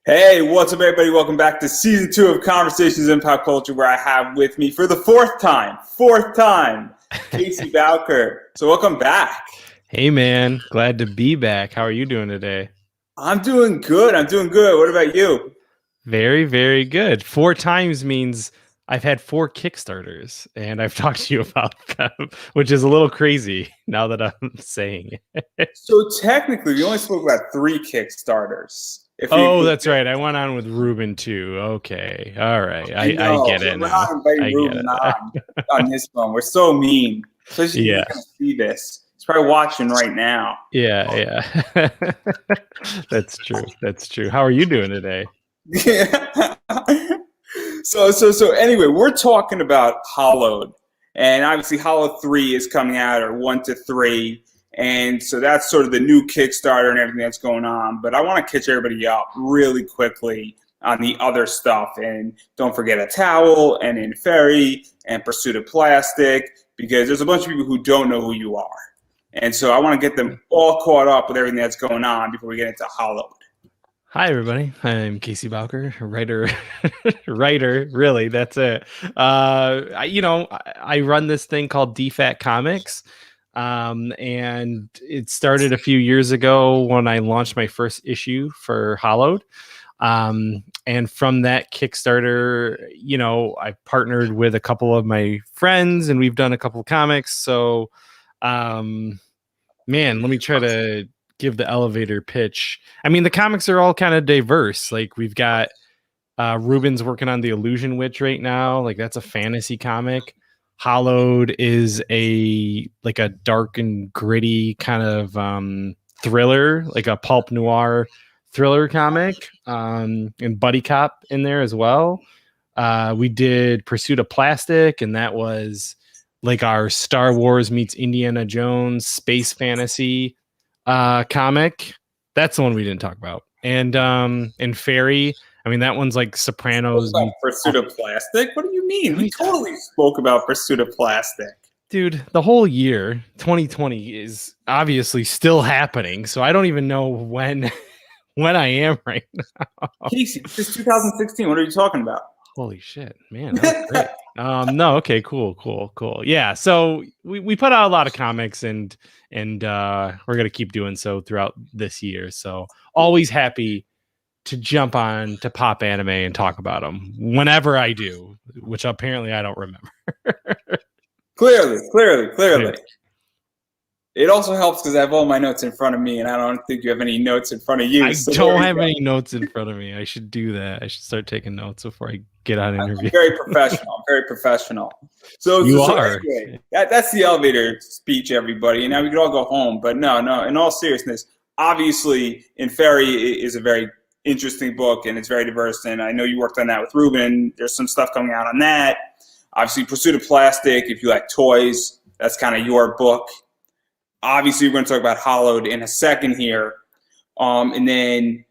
Hey, what's up, everybody? Welcome back to season 2 of Conversations in Pop Culture, where I have with me for the fourth time, Casey Bowker. So, welcome back. Hey man, glad to be back. How are you doing today? I'm doing good. What about you? Very, very good. Four times means I've had four Kickstarters and I've talked to you about them, which is a little crazy now that I'm saying it. So, technically, we only spoke about 3 Kickstarters. If we Oh, include, that's right. I went on with Ruben too. Okay. All right. I I know get it we're now. not inviting I get Ruben it. on this one. We're so mean, especially if he's Yeah. going to see this. He's probably watching right now. Yeah. Yeah. That's true. That's true. How are you doing today? Yeah. So anyway, we're talking about Hollowed, and obviously Hollow 3 is coming out, or 1 to 3, and so that's sort of the new Kickstarter and everything that's going on. But I want to catch everybody up really quickly on the other stuff, and don't forget A Towel and In Fairy and Pursuit of Plastic, because there's a bunch of people who don't know who you are, and so I want to get them all caught up with everything that's going on before we get into Hollowed. Hi, everybody. I'm Casey Bowker, writer. Writer, really, that's it. I run this thing called DFAT Comics, and it started a few years ago when I launched my first issue for Hollowed. And from that Kickstarter, I partnered with a couple of my friends, and we've done a couple of comics. So, man, let me try to give the elevator pitch. I mean, the comics are all kind of diverse. Like we've got Ruben's working on the Illusion Witch right now. Like that's a fantasy comic. Hollowed is a dark and gritty kind of thriller, like a pulp noir thriller comic, and buddy cop in there as well. We did Pursuit of Plastic, and that was like our Star Wars meets Indiana Jones space fantasy comic. That's the one we didn't talk about. And Fairy, I mean that one's like Sopranos About meets Pursuit of Plastic? What do you mean? We totally spoke about Pursuit of Plastic. dude, the whole year 2020 is obviously still happening, so I don't even know when when I am right now. Casey, this is 2016. What are you talking about? Holy shit, man, that was great. No, okay, cool. Yeah, so we put out a lot of comics, and we're gonna keep doing so throughout this year. So always happy to jump on to Pop Anime and talk about them whenever I do, which apparently I don't remember. Clearly. It also helps because I have all my notes in front of me, and I don't think you have any notes in front of you. I So don't have any notes in front of me. I should do that. I should start taking notes before I get on an interview. I'm very professional. So You are. Anyway, that's the elevator speech, everybody. And now we could all go home. But no. In all seriousness, obviously, In Fairy is a very interesting book, and it's very diverse. And I know you worked on that with Ruben. There's some stuff coming out on that. Obviously, Pursuit of Plastic, if you like toys, that's kind of your book. Obviously, we're going to talk about Hollowed in a second here. And then,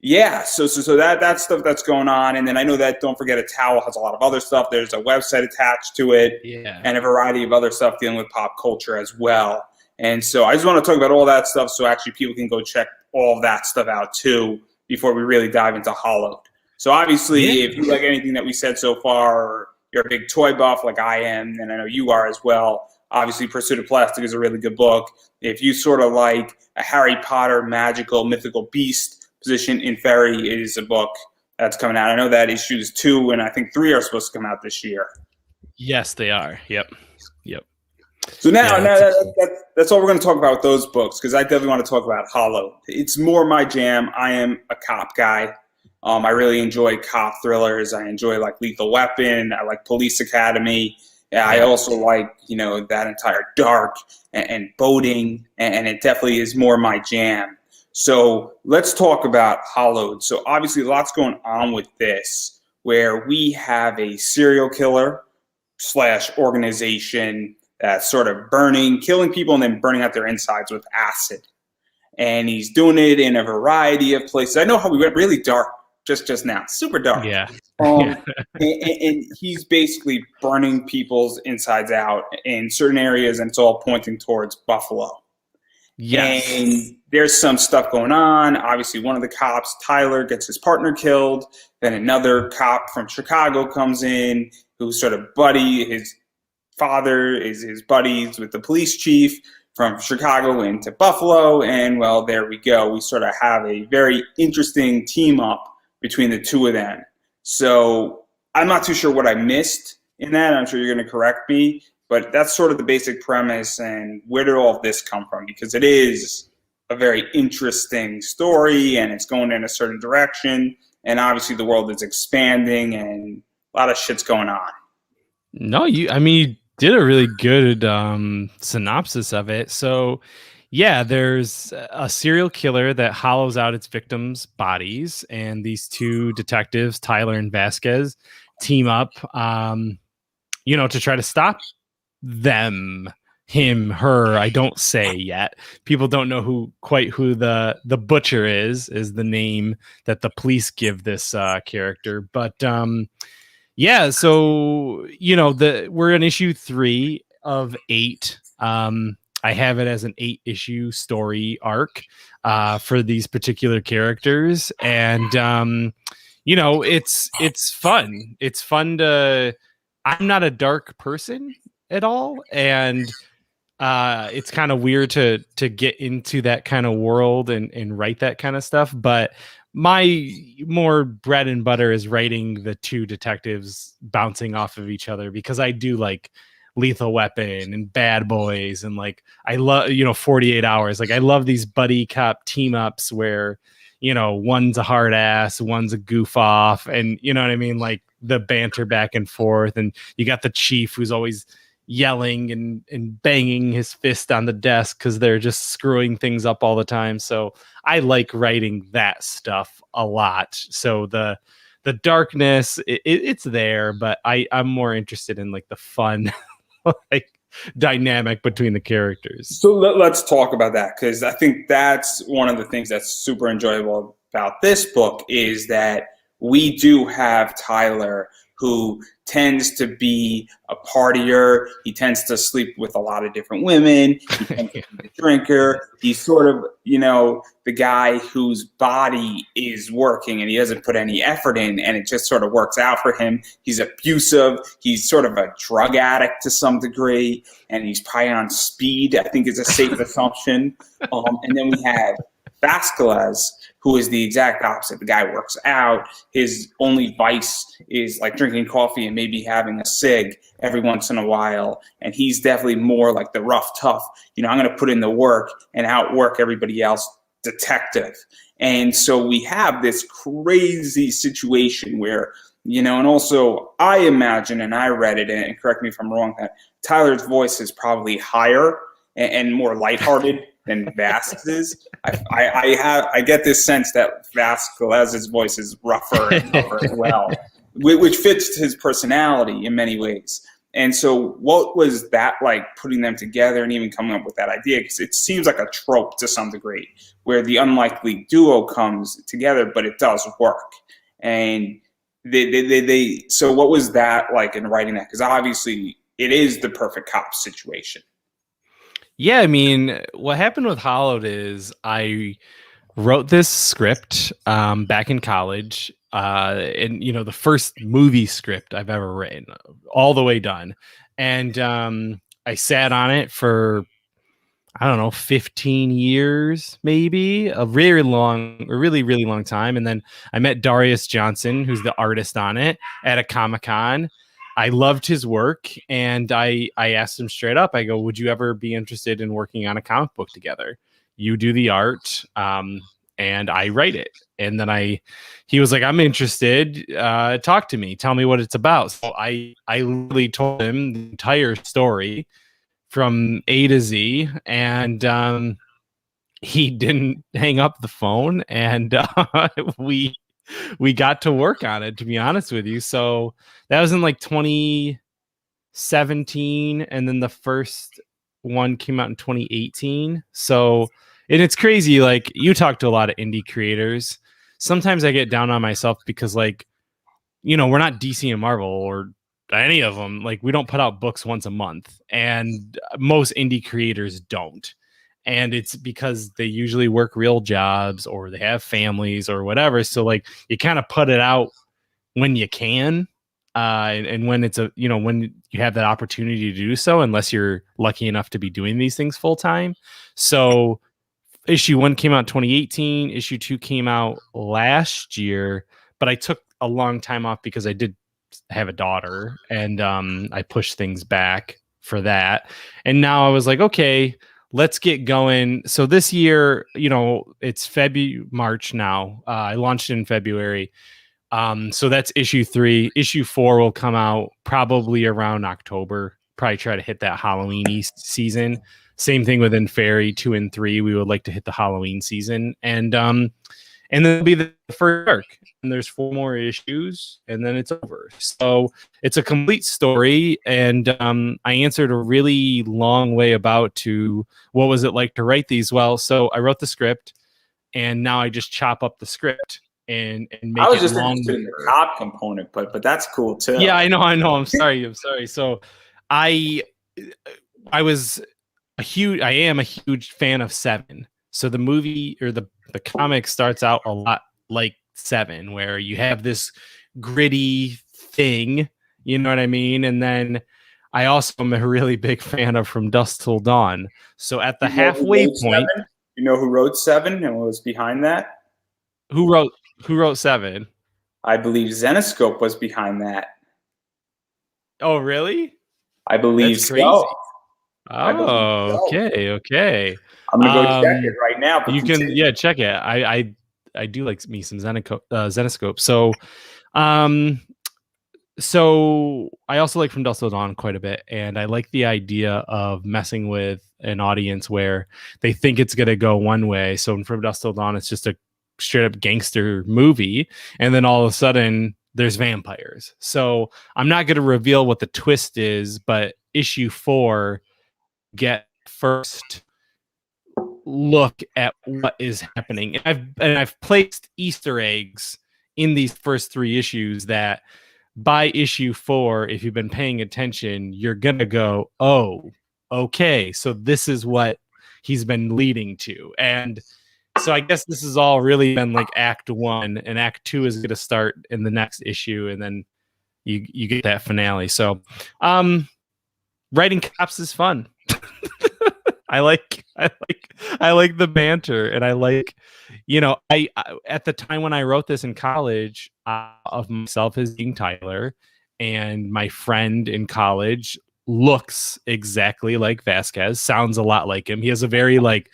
yeah, so that's stuff that's going on. And then I know that Don't Forget A Towel has a lot of other stuff. There's a website attached to it, Yeah. and a variety of other stuff dealing with pop culture as well. And so I just want to talk about all that stuff so actually people can go check all of that stuff out too before we really dive into Hollowed. So obviously, if you like anything that we said so far, or you're a big toy buff like I am, and I know you are as well, obviously Pursuit of Plastic is a really good book. If you sort of like a Harry Potter magical mythical beast position, In Fairy is a book that's coming out. I know that issues 2 and I think 3 are supposed to come out this year. Yes, they are. Yep. So now that's all we're going to talk about with those books, because I definitely want to talk about Hollow. It's more my jam. I am a cop guy. I really enjoy cop thrillers. I enjoy like Lethal Weapon. I like Police Academy. Yeah, I also like, that entire dark and boating, and it definitely is more my jam. So let's talk about Hollowed. So obviously lots going on with this, where we have a serial killer / organization that's sort of killing people and then burning out their insides with acid. And he's doing it in a variety of places. I know how we went really dark just now, super dark. Yeah. And he's basically burning people's insides out in certain areas, and it's all pointing towards Buffalo. Yes. And there's some stuff going on. Obviously, one of the cops, Tyler, gets his partner killed. Then another cop from Chicago comes in, who's sort of buddy. His father is his buddies with the police chief from Chicago into Buffalo. And well, there we go. We sort of have a very interesting team up between the two of them. So I'm not too sure what I missed in that. I'm sure you're going to correct me, but that's sort of the basic premise. And where did all of this come from? Because it is a very interesting story and it's going in a certain direction. And obviously the world is expanding and a lot of shit's going on. No, you did a really good synopsis of it. So yeah, there's a serial killer that hollows out its victims' bodies, and these two detectives, Tyler and Vasquez, team up, to try to stop them. Him, her, I don't say yet. People don't know who the butcher is the name that the police give this character. But yeah, so we're in issue 3 of 8. I have it as an 8-issue story arc for these particular characters, and it's fun. It's fun to. I'm not a dark person at all, and it's kind of weird to get into that kind of world and write that kind of stuff. But my more bread and butter is writing the two detectives bouncing off of each other, because I do like Lethal Weapon and Bad Boys, and like I love 48 Hours. Like I love these buddy cop team ups where one's a hard ass, one's a goof off, and you know what I mean, like the banter back and forth. And you got the chief who's always yelling and banging his fist on the desk because they're just screwing things up all the time. So I like writing that stuff a lot. So the darkness, it's there, but I'm more interested in like the fun like dynamic between the characters. So let's talk about that, because I think that's one of the things that's super enjoyable about this book is that we do have Tyler, who tends to be a partier. He tends to sleep with a lot of different women. He tends to be a drinker. He's sort of, the guy whose body is working and he doesn't put any effort in, and it just sort of works out for him. He's abusive. He's sort of a drug addict to some degree, and he's probably on speed, I think is a safe assumption. And then we have Vasquez, who is the exact opposite. The guy works out. His only vice is like drinking coffee and maybe having a cig every once in a while. And he's definitely more like the rough, tough, I'm going to put in the work and outwork everybody else detective. And so we have this crazy situation where, and also I imagine, and I read it, and correct me if I'm wrong, that Tyler's voice is probably higher and more lighthearted than Vasquez's. I get this sense that Vasquez's voice is rougher and tougher as well, which fits his personality in many ways. And so what was that like, putting them together and even coming up with that idea? Because it seems like a trope to some degree, where the unlikely duo comes together, but it does work. And so what was that like in writing that? Because obviously it is the perfect cop situation. Yeah, I mean, what happened with Hollowed is I wrote this script back in college, and the first movie script I've ever written, all the way done, and I sat on it for 15 years, maybe, a really long time, and then I met Darius Johnson, who's the artist on it, at a Comic-Con. I loved his work, and I asked him straight up, I go, would you ever be interested in working on a comic book together? You do the art, and I write it. And then he was like, I'm interested. Talk to me. Tell me what it's about. So I literally told him the entire story from A to Z, and he didn't hang up the phone, and we got to work on it, to be honest with you. So that was in like 2017, and then the first one came out in 2018. So, and it's crazy, like you talk to a lot of indie creators. Sometimes I get down on myself because we're not DC and Marvel or any of them. Like we don't put out books once a month, and most indie creators don't. and it's because they usually work real jobs or they have families or whatever. So like you kind of put it out when you can, and when it's when you have that opportunity to do so, unless you're lucky enough to be doing these things full time. So issue 1 came out in 2018, issue 2 came out last year, but I took a long time off because I did have a daughter, and I pushed things back for that. And now I was like, okay, let's get going. So this year, it's March now. I launched in February. So that's issue 3. Issue 4 will come out probably around October. Probably try to hit that Halloween season. Same thing with Fairy 2 and 3. We would like to hit the Halloween season, and then it'll be the first arc. And there's 4 more issues, and then it's over. So it's a complete story, and I answered a really long way about to what was it like to write these. Well, so I wrote the script, and now I just chop up the script and make I was it just longer. interested in the cop component, but that's cool too. Yeah, I know. I'm sorry. So I was I am a huge fan of 7. So the movie or the comic starts out a lot like 7, where you have this gritty thing, you know what I mean? And then I also am a really big fan of From Dusk Till Dawn. So at the halfway point, you know who wrote 7 and what was behind that? Who wrote 7? I believe Zenoscope was behind that. Oh, really? I believe That's crazy. so. Oh, okay. I'm gonna go check it right now. You can, check it. I do like me some Zenoscope. So I also like From Dusk Till Dawn quite a bit, and I like the idea of messing with an audience where they think it's gonna go one way. So in From Dusk Till Dawn, it's just a straight up gangster movie, and then all of a sudden there's vampires. So I'm not going to reveal what the twist is, but issue 4 get first look at what is happening. And I've placed Easter eggs in these first 3 issues that by issue 4, if you've been paying attention, you're gonna go, oh, okay, so this is what he's been leading to. And so I guess this has all really been like act 1, and act 2 is going to start in the next issue, and then you get that finale. So writing cops is fun. I like the banter, and I like, I at the time when I wrote this in college, of myself as being Tyler, and my friend in college looks exactly like Vasquez, sounds a lot like him. He has a very like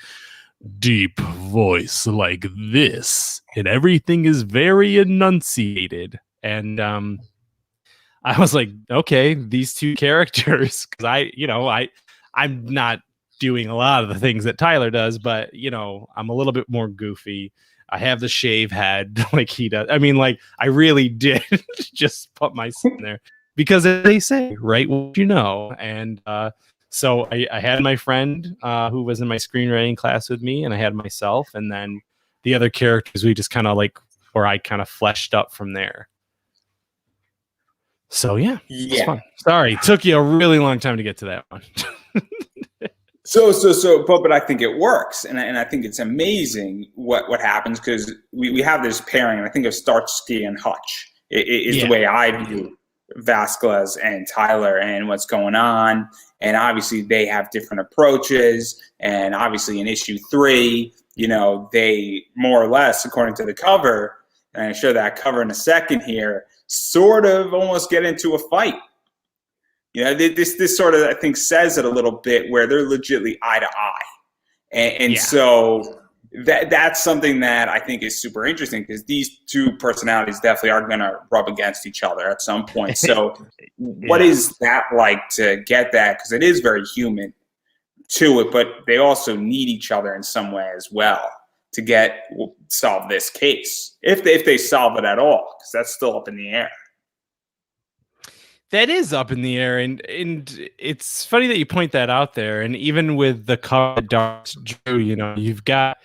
deep voice like this, and everything is very enunciated. And I was like, okay, these 2 characters, because I'm not doing a lot of the things that Tyler does, but I'm a little bit more goofy. I have the shave head like he does. I mean, like, I really did just put myself in there because they say, write what you know. And so I had my friend who was in my screenwriting class with me, and I had myself, and then the other characters we just kind of I kind of fleshed up from there. So yeah, it's fun. Sorry, it took you a really long time to get to that one. But I think it works, and I think it's amazing what happens, because we have this pairing, and I think of Starsky and Hutch is the way I view Vasquez and Tyler and what's going on. And obviously they have different approaches, and obviously in issue 3, they more or less, according to the cover, and I show that cover in a second here, sort of almost get into a fight. This sort of, I think, says it a little bit, where they're legitimately eye to eye. So that's something that I think is super interesting, because these 2 personalities definitely are going to rub against each other at some point. So what is that like to get that? Because it is very human to it, but they also need each other in some way as well to solve this case, if they solve it at all, because that's still up in the air. That is up in the air, and it's funny that you point that out there. And even with the cover Dark Drew, you've got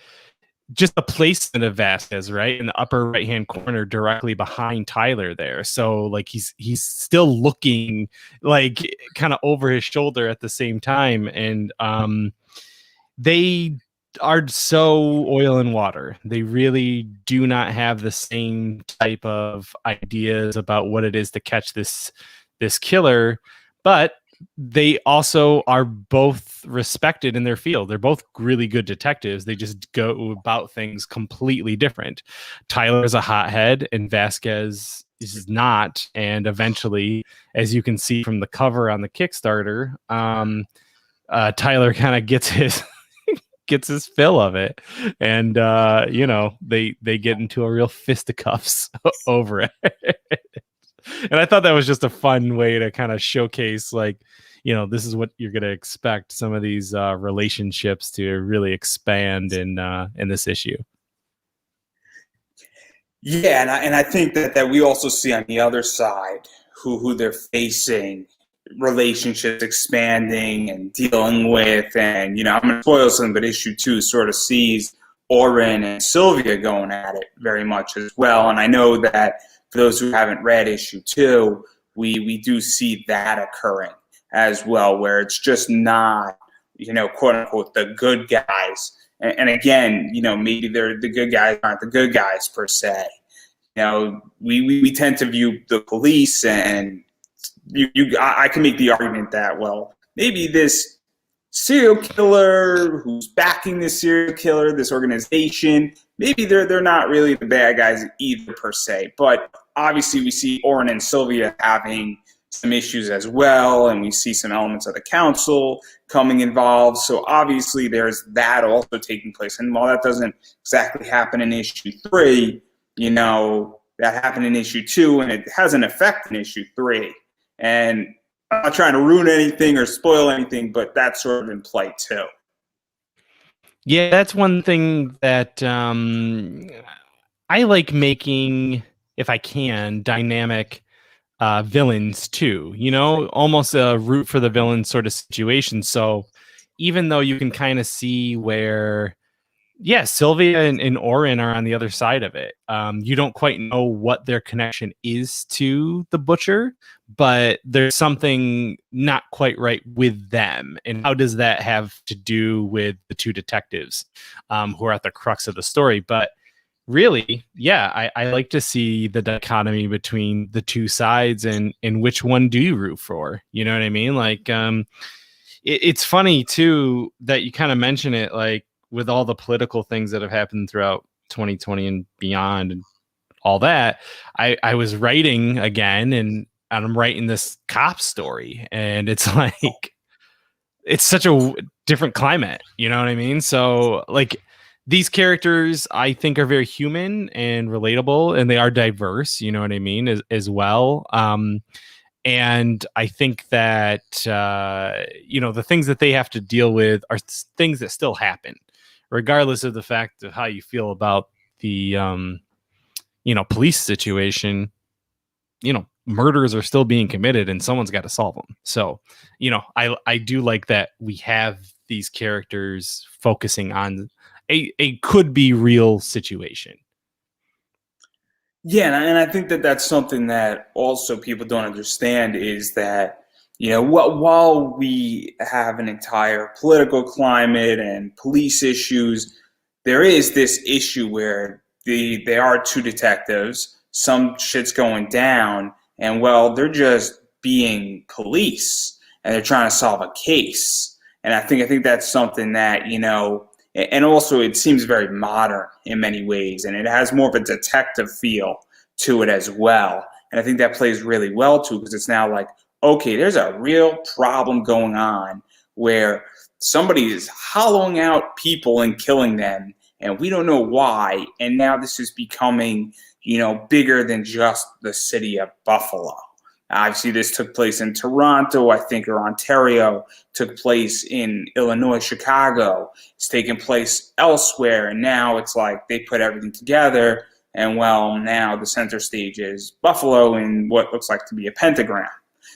just the placement of Vasquez right in the upper right hand corner, directly behind Tyler there. So like he's still looking like kind of over his shoulder at the same time, and they are so oil and water. They really do not have the same type of ideas about what it is to catch this killer, but they also are both respected in their field. They're both really good detectives. They just go about things completely different. Tyler is a hothead and Vasquez is not. And eventually, as you can see from the cover on the Kickstarter, Tyler kind of gets his fill of it, and they get into a real fisticuffs over it. And I thought that was just a fun way to kind of showcase, like, this is what you're going to expect some of these relationships to really expand in this issue. Yeah, and I think that we also see on the other side who they're facing relationships expanding and dealing with, and I'm going to spoil something, but issue 2 sort of sees Oren and Sylvia going at it very much as well. And I know that for those who haven't read issue 2, we do see that occurring as well, where it's just not quote unquote the good guys. And again, maybe the good guys aren't the good guys per se. We tend to view the police, and I can make the argument that, well, maybe this serial killer who's backing this serial killer, this organization, maybe they're not really the bad guys either per se. But obviously we see Oren and Sylvia having some issues as well, and we see some elements of the council coming involved. So obviously there's that also taking place. And while that doesn't exactly happen in issue 3, that happened in issue 2, and it has an effect in issue 3. And I'm not trying to ruin anything or spoil anything, but that's sort of in play too. Yeah, that's one thing that I like making, if I can, dynamic villains too, almost a root for the villain sort of situation. So even though you can kind of see where, Sylvia and Oren are on the other side of it, you don't quite know what their connection is to the Butcher, but there's something not quite right with them. And how does that have to do with the two detectives who are at the crux of the story? But really, I like to see the dichotomy between the two sides, and which one do you root for? You know what I mean? Like, it's funny too that you kind of mention it, like with all the political things that have happened throughout 2020 and beyond and all that. I was writing again, and I'm writing this cop story, and it's like, it's such a different climate. You know what I mean? So like, these characters I think are very human and relatable, and they are diverse, you know what I mean, as well. And I think that, the things that they have to deal with are things that still happen, regardless of the fact of how you feel about the, police situation. Murders are still being committed, and someone's got to solve them. So, I do like that we have these characters focusing on a could be real situation. Yeah, and I think that that's something that also people don't understand, is that, while we have an entire political climate and police issues, there is this issue where they are two detectives, some shit's going down, and, well, they're just being police, and they're trying to solve a case. And I think that's something that, and also it seems very modern in many ways, and it has more of a detective feel to it as well. And I think that plays really well too, because it's now like, okay, there's a real problem going on where somebody is hollowing out people and killing them, and we don't know why. And now this is becoming, bigger than just the city of Buffalo. Obviously, this took place in Toronto, I think, or Ontario, took place in Illinois, Chicago. It's taken place elsewhere, and now it's like they put everything together, and, well, now the center stage is Buffalo in what looks like to be a pentagram.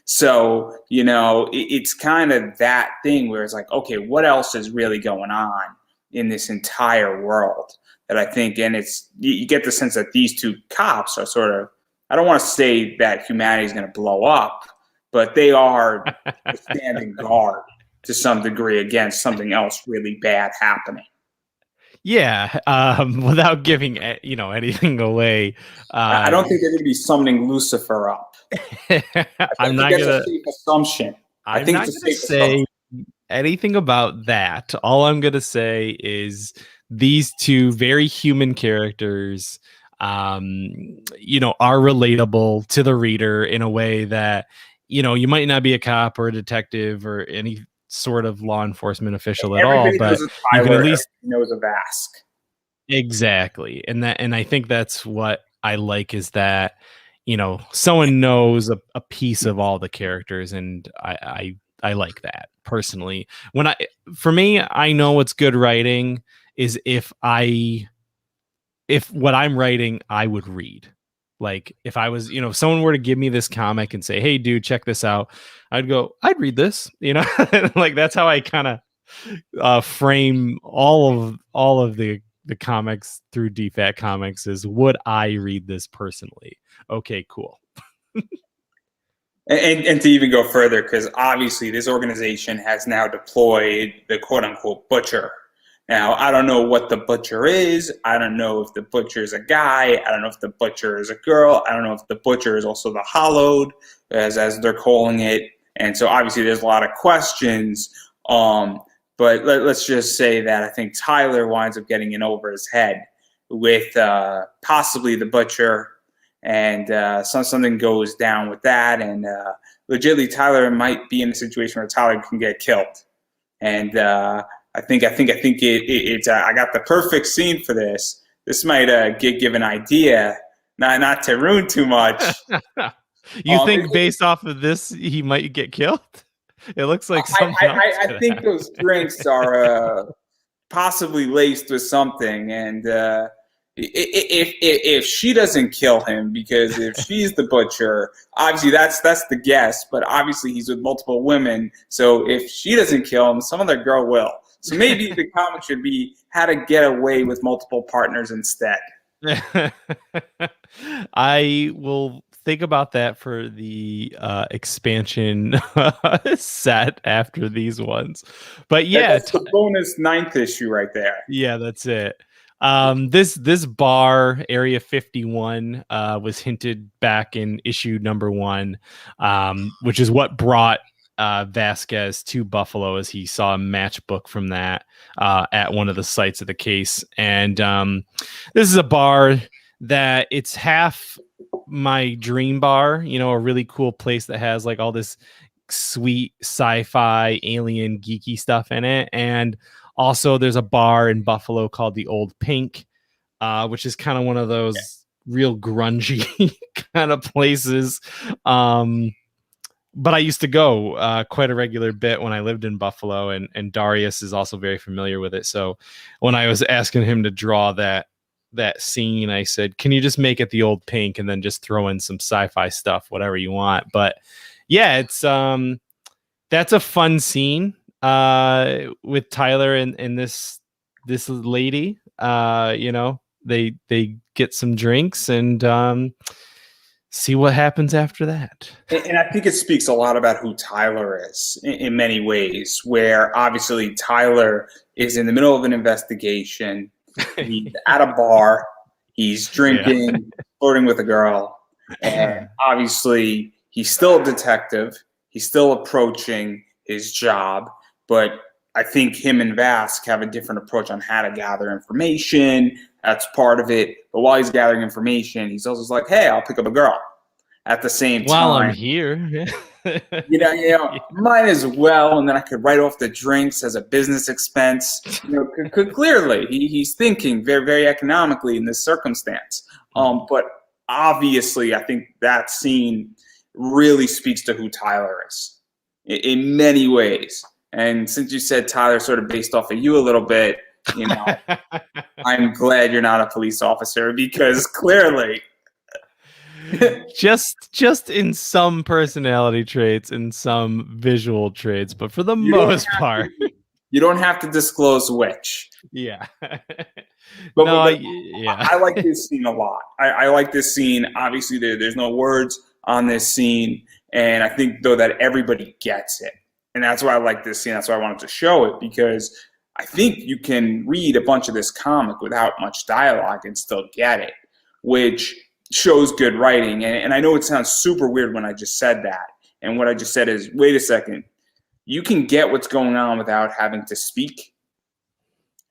So, it's kind of that thing where it's like, okay, what else is really going on in this entire world? That I think, and you get the sense that these two cops are sort of, I don't want to say that humanity is going to blow up, but they are standing guard to some degree against something else really bad happening. Yeah, without giving anything away. I don't think they're going to be summoning Lucifer up. I'm not that's gonna. a safe assumption. I I'm think not it's a gonna safe assumption. say anything about that. All I'm gonna say is these two very human characters, are relatable to the reader in a way that you might not be a cop or a detective or any sort of law enforcement official at all, Everybody but knows a you can Tyler. at least Everybody knows a Vask. exactly. And I think that's what I like is that someone knows a piece of all the characters, and I like that personally. For me, I know what's good writing is if what I'm writing I would read. Like if I was, if someone were to give me this comic and say, "Hey dude, check this out." I'd read this, like that's how I kind of frame all of the comics through DFAT Comics is, would I read this personally? Okay, cool. And to even go further, because obviously this organization has now deployed the quote unquote butcher. Now, I don't know what the butcher is. I don't know if the butcher is a guy. I don't know if the butcher is a girl. I don't know if the butcher is also the hollowed, as they're calling it. And so obviously there's a lot of questions. But let's just say that I think Tyler winds up getting in over his head with possibly the butcher, and something goes down with that, and legitimately Tyler might be in a situation where Tyler can get killed. And I think it's I got the perfect scene for this. This might give an idea, not to ruin too much. You think based off of this he might get killed? It looks like something else. I think those drinks are possibly laced with something, and if she doesn't kill him, because if she's the butcher, obviously that's the guess, but obviously he's with multiple women, so if she doesn't kill him, some other girl will. So maybe the comic should be how to get away with multiple partners instead. I will think about that for the expansion set after these ones. But yeah, that's the bonus 9th issue right there. Yeah, that's it. This bar, Area 51, was hinted back in issue number 1, which is what brought Vasquez to Buffalo, as he saw a matchbook from that at one of the sites of the case. And this is a bar that it's half my dream bar, a really cool place that has like all this sweet sci-fi alien geeky stuff in it. And also there's a bar in Buffalo called the Old Pink, which is kind of one of those real grungy kind of places. But I used to go quite a regular bit when I lived in Buffalo, and Darius is also very familiar with it. So when I was asking him to draw that scene, I said, can you just make it the Old Pink and then just throw in some sci-fi stuff, whatever you want. But yeah, it's that's a fun scene with Tyler and this lady. They get some drinks and see what happens after that. And I think it speaks a lot about who Tyler is in many ways, where obviously Tyler is in the middle of an investigation. He's at a bar, he's drinking, flirting with a girl, and obviously he's still a detective. He's still approaching his job, but I think him and Vask have a different approach on how to gather information. That's part of it. But while he's gathering information, he's also like, hey, I'll pick up a girl. At the same time, while I'm here, might as well, and then I could write off the drinks as a business expense. Clearly, he's thinking very, very economically in this circumstance. But obviously, I think that scene really speaks to who Tyler is in many ways. And since you said Tyler sort of based off of you a little bit, I'm glad you're not a police officer, because clearly. just in some personality traits and some visual traits, but for the most part, you don't have to disclose which. Yeah. I like this scene a lot. I like this scene. Obviously, there's no words on this scene, and I think though that everybody gets it. And that's why I like this scene. That's why I wanted to show it, because I think you can read a bunch of this comic without much dialogue and still get it, which shows good writing. And I know it sounds super weird when I just said that. And what I just said is, wait a second, you can get what's going on without having to speak.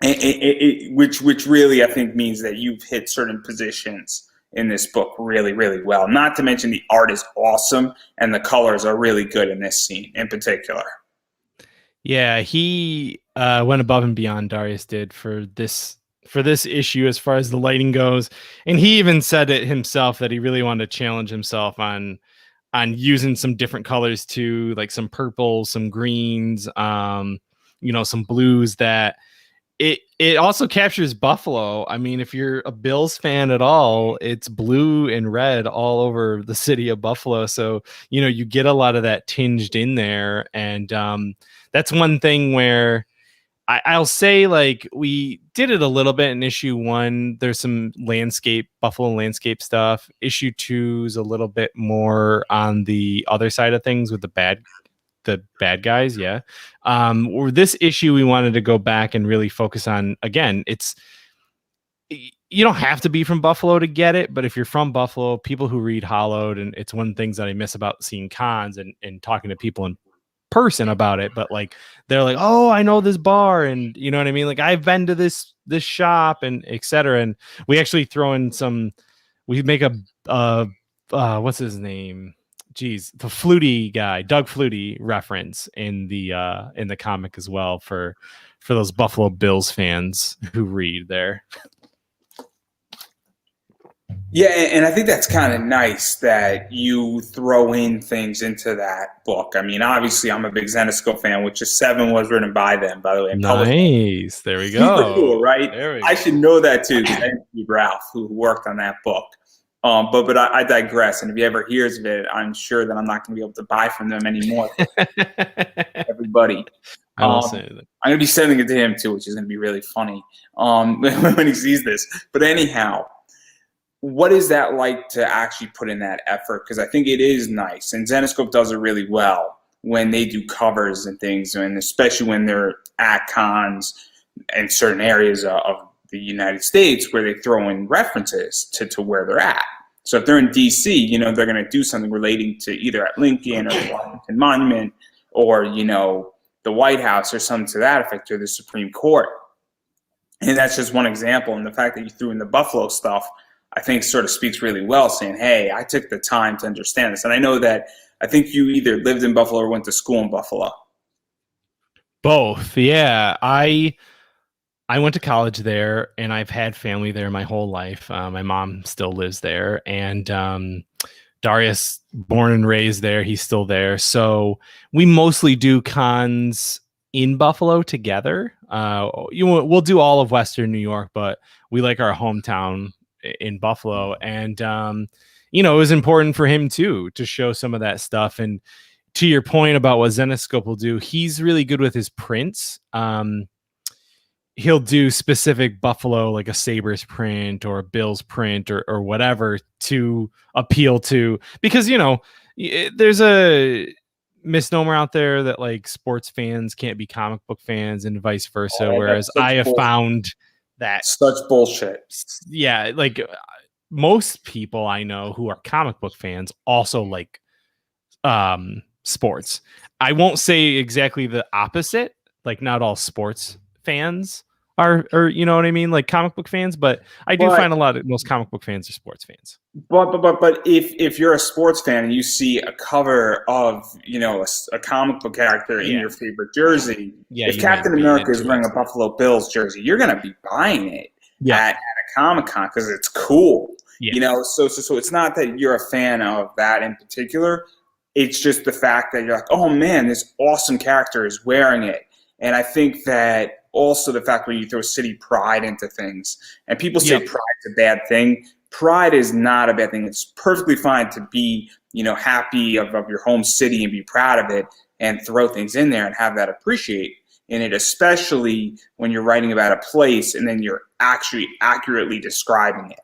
Which really I think means that you've hit certain positions in this book really, really well. Not to mention the art is awesome and the colors are really good in this scene in particular. Yeah, he went above and beyond, Darius did, for this issue as far as the lighting goes. And he even said it himself that he really wanted to challenge himself on using some different colors too, like some purples, some greens, some blues, that it also captures Buffalo. I mean, if you're a Bills fan at all, it's blue and red all over the city of Buffalo. So, you get a lot of that tinged in there. And that's one thing where I'll say, like, we did it a little bit in issue 1. There's some Buffalo landscape stuff. Issue 2 is a little bit more on the other side of things with the bad guys. Yeah. Or this issue, we wanted to go back and really focus on, again, you don't have to be from Buffalo to get it, but if you're from Buffalo, people who read Hollowed, and it's one of the things that I miss about seeing cons and talking to people in person about it, but like, they're like, oh, I know this bar, and you know what I mean? Like, I've been to this shop, and etc. And we actually throw in we make a what's his name? Geez, the Flutie guy, Doug Flutie reference in the comic as well for those Buffalo Bills fans who read there. Yeah, and I think that's kind of nice that you throw in things into that book. I mean, obviously, I'm a big Zenescope fan, which is 7 was written by them, by the way. Nice. There we go. Super cool, right? I should know that too, because I interviewed Ralph, who worked on that book. But I digress. And if he ever hears of it, I'm sure that I'm not going to be able to buy from them anymore. Everybody. I'm going to be sending it to him too, which is going to be really funny when he sees this. But anyhow, what is that like to actually put in that effort? Because I think it is nice. And Zenescope does it really well when they do covers and things, and especially when they're at cons in certain areas of the United States where they throw in references to where they're at. So if they're in DC, they're going to do something relating to either at Lincoln or the Washington Monument, or, the White House or something to that effect, or the Supreme Court. And that's just one example. And the fact that you threw in the Buffalo stuff, I think sort of speaks really well, saying, hey, I took the time to understand this. And I think you either lived in Buffalo or went to school in Buffalo. Both. Yeah. I went to college there, and I've had family there my whole life. My mom still lives there, and Darius, born and raised there, he's still there. So we mostly do cons in Buffalo together. We'll do all of Western New York, but we like our hometown in Buffalo. And it was important for him too to show some of that stuff. And to your point about what Zenescope will do, he's really good with his prints. He'll do specific Buffalo, like a Sabres print or a Bills print or whatever, to appeal to, because there's a misnomer out there that like sports fans can't be comic book fans and vice versa. Whereas I have found that such bullshit. Yeah, like most people I know who are comic book fans also like sports. I won't say exactly the opposite. Like, not all sports fans are, or you know what I mean, like comic book fans, but I do find most comic book fans are sports fans. But if you're a sports fan and you see a cover of a comic book character in your favorite jersey, if Captain America is wearing a Buffalo Bills jersey, you're gonna be buying it at a Comic-Con because it's cool. So it's not that you're a fan of that in particular. It's just the fact that you're like, oh man, this awesome character is wearing it. And I think that also the fact when you throw city pride into things, and people say pride's a bad thing. Pride is not a bad thing. It's perfectly fine to be, happy of your home city and be proud of it and throw things in there and have that appreciate in it, especially when you're writing about a place and then you're actually accurately describing it.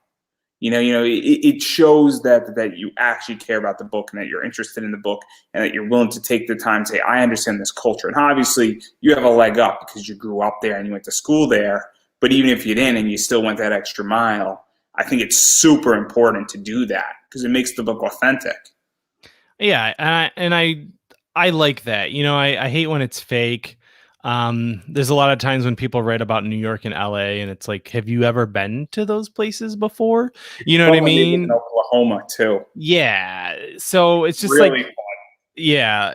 It shows that you actually care about the book and that you're interested in the book and that you're willing to take the time to say, I understand this culture. And obviously you have a leg up because you grew up there and you went to school there. But even if you didn't and you still went that extra mile, I think it's super important to do that because it makes the book authentic. Yeah, I like that. I hate when it's fake. There's a lot of times when people write about New York and LA and it's like, have you ever been to those places before? You know what I mean? In Oklahoma too. Yeah. So it's just really fun. Yeah,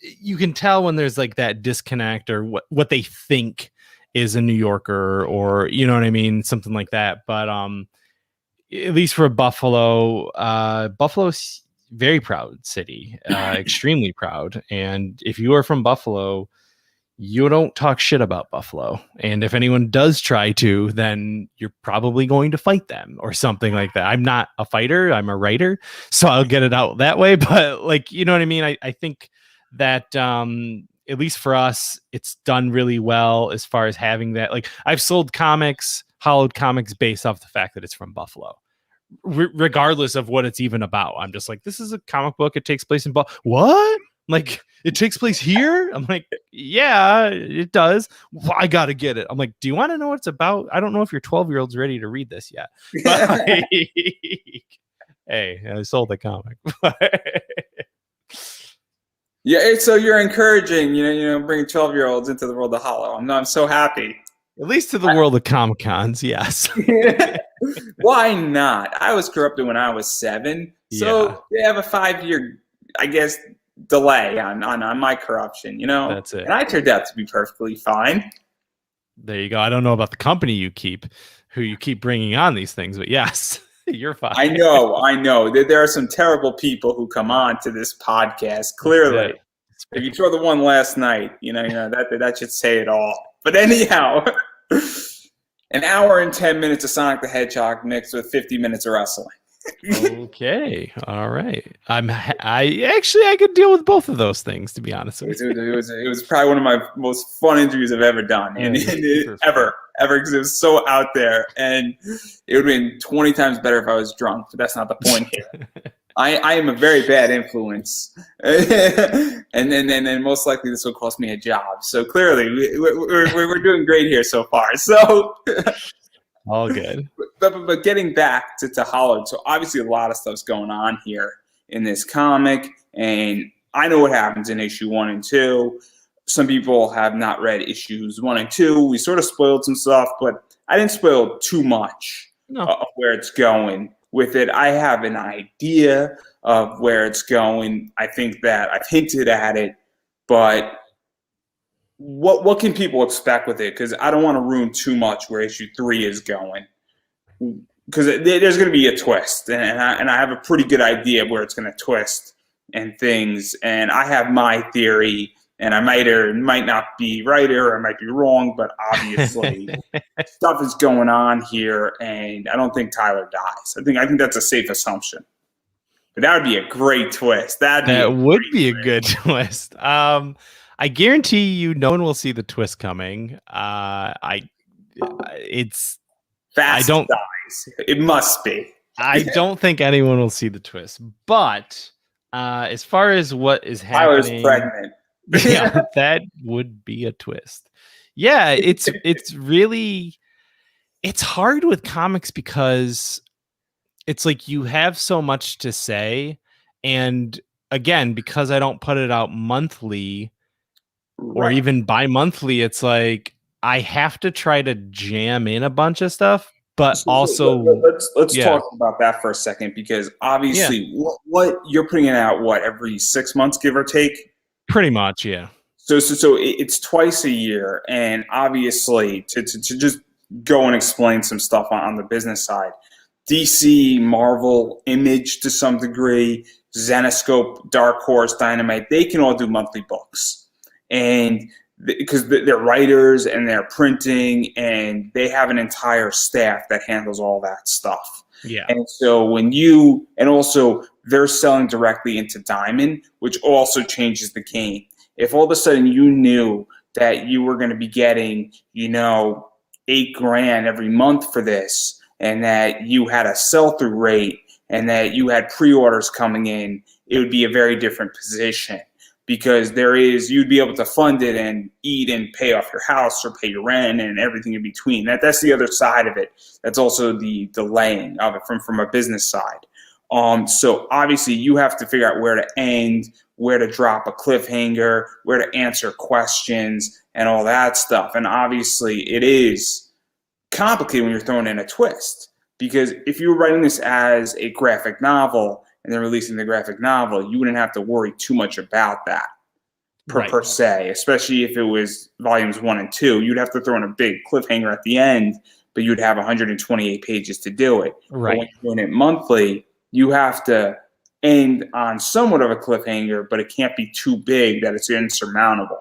you can tell when there's like that disconnect or what they think is a New Yorker or, you know what I mean? Something like that. But at least for Buffalo, Buffalo's very proud city, extremely proud. And if you are from Buffalo, you don't talk shit about Buffalo. And if anyone does try to, then you're probably going to fight them or something like that. I'm not a fighter, I'm a writer, so I'll get it out that way. But like, you know what I mean? I think that at least for us, it's done really well as far as having that. Like I've sold comics, hollowed comics based off the fact that it's from Buffalo. Regardless of what it's even about. I'm just like, this is a comic book. It takes place in what? Like, it takes place here? I'm like, yeah, it does. Well, I got to get it. I'm like, do you want to know what it's about? I don't know if your 12-year-old's ready to read this yet. But like, hey, I sold the comic. Yeah, so you're encouraging, bringing 12-year-olds into the world of Hollow. I'm so happy. At least to the world of Comic-Cons, yes. Why not? I was corrupted when I was 7, so they have a 5-year, I guess, delay on my corruption. That's it. And I turned out to be perfectly fine. There you go. I don't know about the company who you keep bringing on these things, but yes, you're fine. I know. There are some terrible people who come on to this podcast. Clearly, if you throw the one last night, that should say it all. But anyhow, an hour and 10 minutes of Sonic the Hedgehog mixed with 50 minutes of wrestling. Okay, all right. I could deal with both of those things, to be honest with you. It was probably one of my most fun interviews I've ever done, ever, because it was so out there, and it would have been 20 times better if I was drunk. But that's not the point here. I am a very bad influence, and then most likely this will cost me a job. So clearly, we're doing great here so far. So. All good. But getting back to Hollowed, so obviously a lot of stuff's going on here in this comic, and I know what happens in issue 1 and 2. Some people have not read issues 1 and 2. We sort of spoiled some stuff, but I didn't spoil too much of where it's going with it. I have an idea of where it's going. I think that I've hinted at it, but what can people expect with it? Because I don't want to ruin too much where issue 3 is going. Because there's going to be a twist, and I have a pretty good idea of where it's going to twist and things. And I have my theory, and I might or might not be right or I might be wrong, but obviously stuff is going on here, and I don't think Tyler dies. I think that's a safe assumption. But that would be a great twist. That would be a good twist. I guarantee you, no one will see the twist coming. It's Fast dies. It must be. I don't think anyone will see the twist. But as far as what is happening, Tyler's pregnant. Yeah, that would be a twist. Yeah, it's really hard with comics because it's like you have so much to say, and again, because I don't put it out monthly. Or even bi-monthly, it's like I have to try to jam in a bunch of stuff, but also let's talk about that for a second, because obviously what you're putting it out every 6 months, give or take? Pretty much, yeah. So it's twice a year, and obviously to just go and explain some stuff on the business side, DC, Marvel, Image to some degree, Zenescope, Dark Horse, Dynamite, they can all do monthly books. And because they're writers and they're printing and they have an entire staff that handles all that stuff. Yeah. And so also they're selling directly into Diamond, which also changes the game. If all of a sudden you knew that you were going to be getting, $8,000 every month for this, and that you had a sell-through rate and that you had pre-orders coming in, it would be a very different position, because you'd be able to fund it and eat and pay off your house or pay your rent and everything in between. That's the other side of it. That's also the delaying of it from a business side. So obviously you have to figure out where to end, where to drop a cliffhanger, where to answer questions and all that stuff. And obviously it is complicated when you're throwing in a twist, because if you were writing this as a graphic novel and then releasing the graphic novel, you wouldn't have to worry too much about that per se, especially if it was volumes 1 and 2. You'd have to throw in a big cliffhanger at the end, but you'd have 128 pages to do it. Right. But when you're doing it monthly, you have to end on somewhat of a cliffhanger, but it can't be too big that it's insurmountable.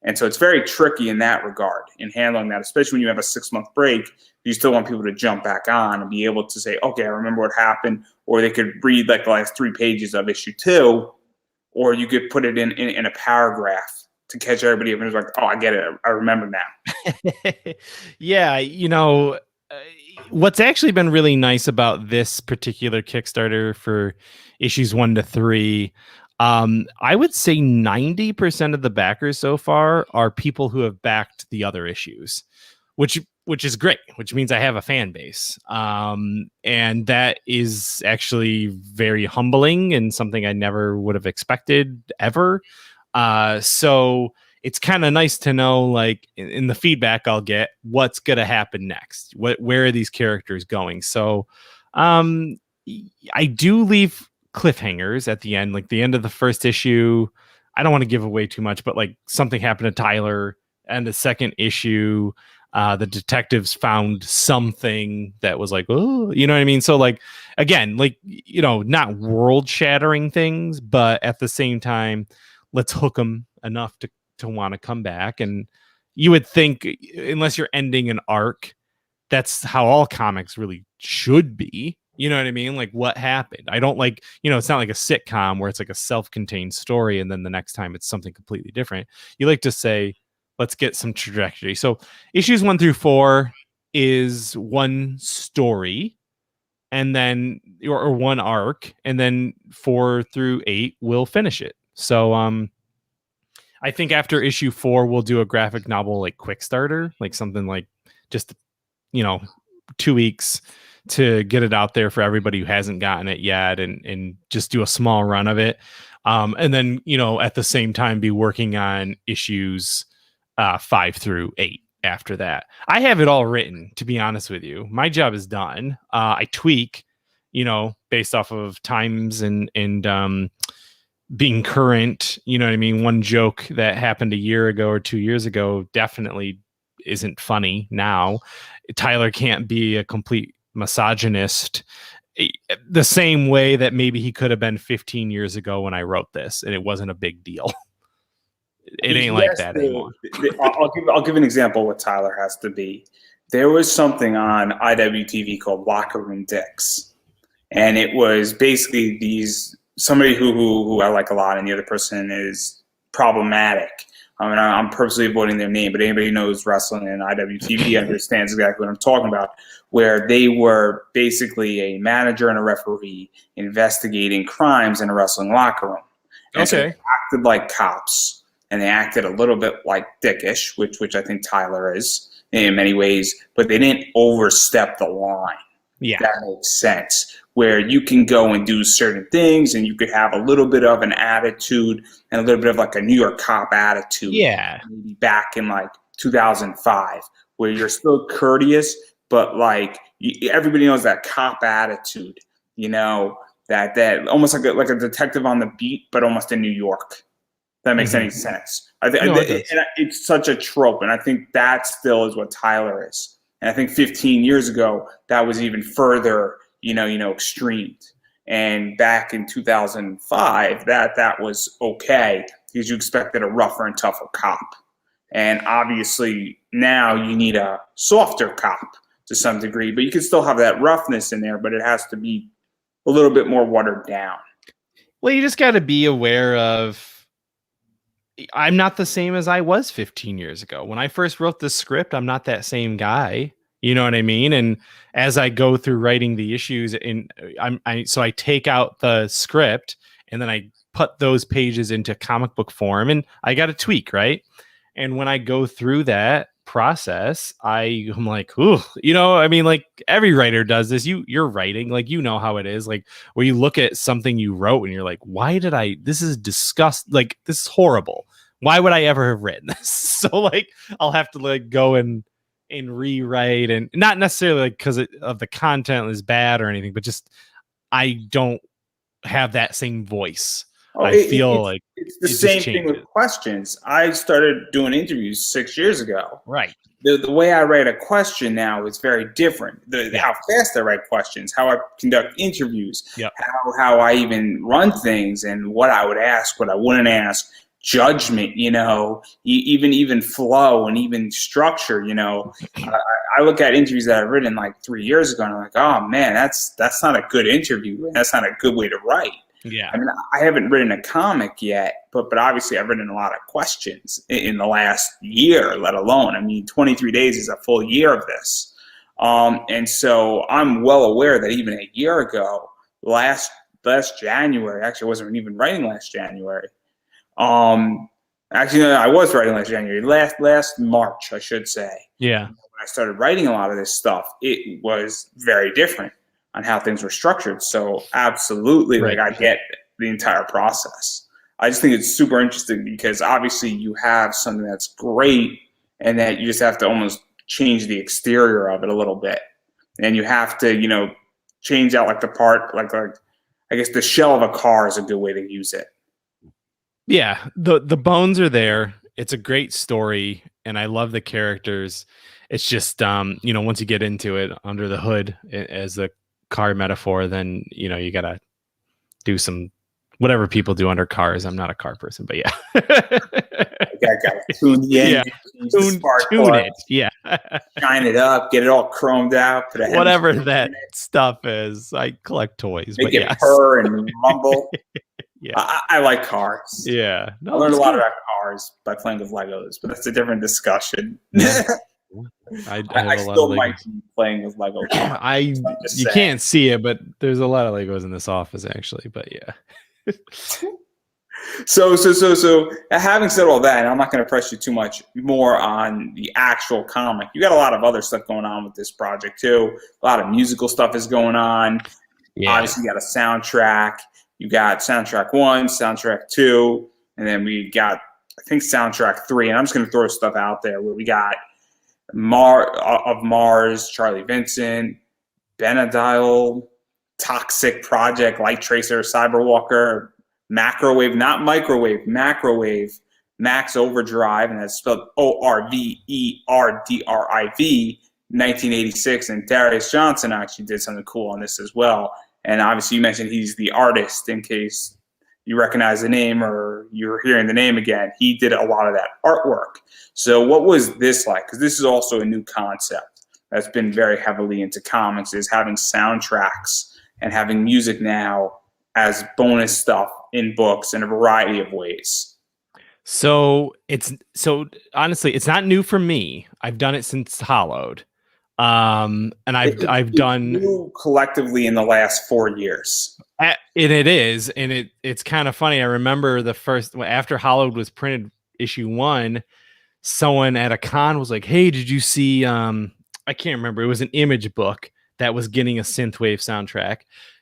And so it's very tricky in that regard, in handling that, especially when you have a 6-month break. You still want people to jump back on and be able to say, okay, I remember what happened, or they could read like the last 3 pages of issue 2, or you could put it in a paragraph to catch everybody up and it's like, oh, I get it. I remember now. Yeah, what's actually been really nice about this particular Kickstarter for issues 1 to 3, I would say 90% of the backers so far are people who have backed the other issues, which is great, which means I have a fan base. And that is actually very humbling and something I never would have expected ever. So it's kind of nice to know, like, in the feedback I'll get, what's going to happen next. Where are these characters going? So I do leave cliffhangers at the end, like the end of the first issue. I don't want to give away too much, but like something happened to Tyler, and the second issue, the detectives found something that was like, oh, you know what I mean? So like, again, like, not world shattering things, but at the same time, let's hook them enough to want to come back. And you would think, unless you're ending an arc, that's how all comics really should be. You know what I mean? Like, what happened? I don't like, it's not like a sitcom where it's like a self-contained story and then the next time it's something completely different. You like to say, let's get some trajectory. So issues 1 through 4 is one story, and then or one arc, and then 4 through 8 will finish it. So I think after issue 4 we'll do a graphic novel like quick starter, like something like just 2 weeks to get it out there for everybody who hasn't gotten it yet, and just do a small run of it. And then, at the same time be working on issues 5 through 8 after that. I have it all written, to be honest with you. My job is done. I tweak, based off of times and being current. You know what I mean? One joke that happened a year ago or 2 years ago definitely isn't funny now. Tyler can't be a complete misogynist the same way that maybe he could have been 15 years ago when I wrote this, and it wasn't a big deal. It ain't like that anymore. I'll give an example of what Tyler has to be. There was something on IWTV called Locker Room Dicks, and it was basically somebody who I like a lot, and the other person is problematic. I mean, I'm purposely avoiding their name, but anybody who knows wrestling and IWTV understands exactly what I'm talking about, where they were basically a manager and a referee investigating crimes in a wrestling locker room. And so they acted like cops, and they acted a little bit like dickish, which I think Tyler is in many ways, but they didn't overstep the line. Yeah. That makes sense. Where you can go and do certain things, and you could have a little bit of an attitude and a little bit of like a New York cop attitude. Yeah. Maybe back in like 2005, where you're still courteous, but like everybody knows that cop attitude, that almost like a detective on the beat, but almost in New York. That makes any sense. It's such a trope, and I think that still is what Tyler is. And I think 15 years ago, that was even further, extremed. And back in 2005, that was okay, because you expected a rougher and tougher cop. And obviously now you need a softer cop to some degree, but you can still have that roughness in there, but it has to be a little bit more watered down. Well, you just got to be aware of, I'm not the same as I was 15 years ago. When I first wrote this script, I'm not that same guy. You know what I mean? And as I go through writing the issues, so I take out the script and then I put those pages into comic book form, and I got to tweak, right? And when I go through that process, I'm like, ooh, I mean, like every writer does this. You're writing, like, how it is, like where you look at something you wrote and you're like, why did this is like, this is horrible. Why would I ever have written this? So like, I'll have to like go and rewrite, and not necessarily like because of the content is bad or anything, but just I don't have that same voice. I feel like it's the same thing with questions. I started doing interviews 6 years ago. Right. The way I write a question now is very different. How fast I write questions, how I conduct interviews, how I even run things, and what I would ask, what I wouldn't ask, judgment, even flow and even structure. I look at interviews that I've written like 3 years ago, and I'm like, oh man, that's not a good interview. That's not a good way to write. Yeah. I mean, I haven't written a comic yet, but obviously I've written a lot of questions in the last year, let alone. I mean, 23 days is a full year of this. And so I'm well aware that even a year ago, last January, actually I wasn't even writing last January. Actually, no, I was writing last January, last March, I should say. Yeah. When I started writing a lot of this stuff, it was very different on how things were structured. So absolutely, right. Like I get the entire process. I just think it's super interesting because obviously you have something that's great and that you just have to almost change the exterior of it a little bit. And you have to, change out like the part, like I guess the shell of a car is a good way to use it. Yeah. The bones are there. It's a great story and I love the characters. It's just, once you get into it under the hood as the car metaphor, then you gotta do some whatever people do under cars. I'm not a car person, but yeah. I gotta tune the engine, tune it, yeah. Shine it up, get it all chromed out, put whatever that stuff is. I collect toys, make it purr and rumble. Yeah, I like cars. Yeah, I learned a lot about cars by playing with Legos, but that's a different discussion. Yeah. I still might be playing with Lego cars. You can't see it, but there's a lot of Legos in this office actually. But yeah. So having said all that, and I'm not going to press you too much more on the actual comic. You got a lot of other stuff going on with this project too. A lot of musical stuff is going on. Yeah. Obviously, you got a soundtrack. You got soundtrack 1, soundtrack 2, and then we got, I think, soundtrack 3. And I'm just going to throw stuff out there where we got Mars, Charlie Vincent, Benadryl, Toxic Project, Light Tracer, Cyberwalker, Macrowave, not Microwave, Macrowave, Max Overdrive, and that's spelled ORVERDRIV, 1986. And Darius Johnson actually did something cool on this as well. And obviously you mentioned he's the artist, in case you recognize the name or you're hearing the name again. He did a lot of that artwork. So what was this like? Because this is also a new concept that's been very heavily into comics, is having soundtracks and having music now as bonus stuff in books in a variety of ways. So honestly, it's not new for me. I've done it since Hollowed. And I've done collectively in the last 4 years. And it is, and it's kind of funny. I remember after Hollowed was printed, issue 1, someone at a con was like, "Hey, did you see?" I can't remember. It was an Image book that was getting a synthwave soundtrack,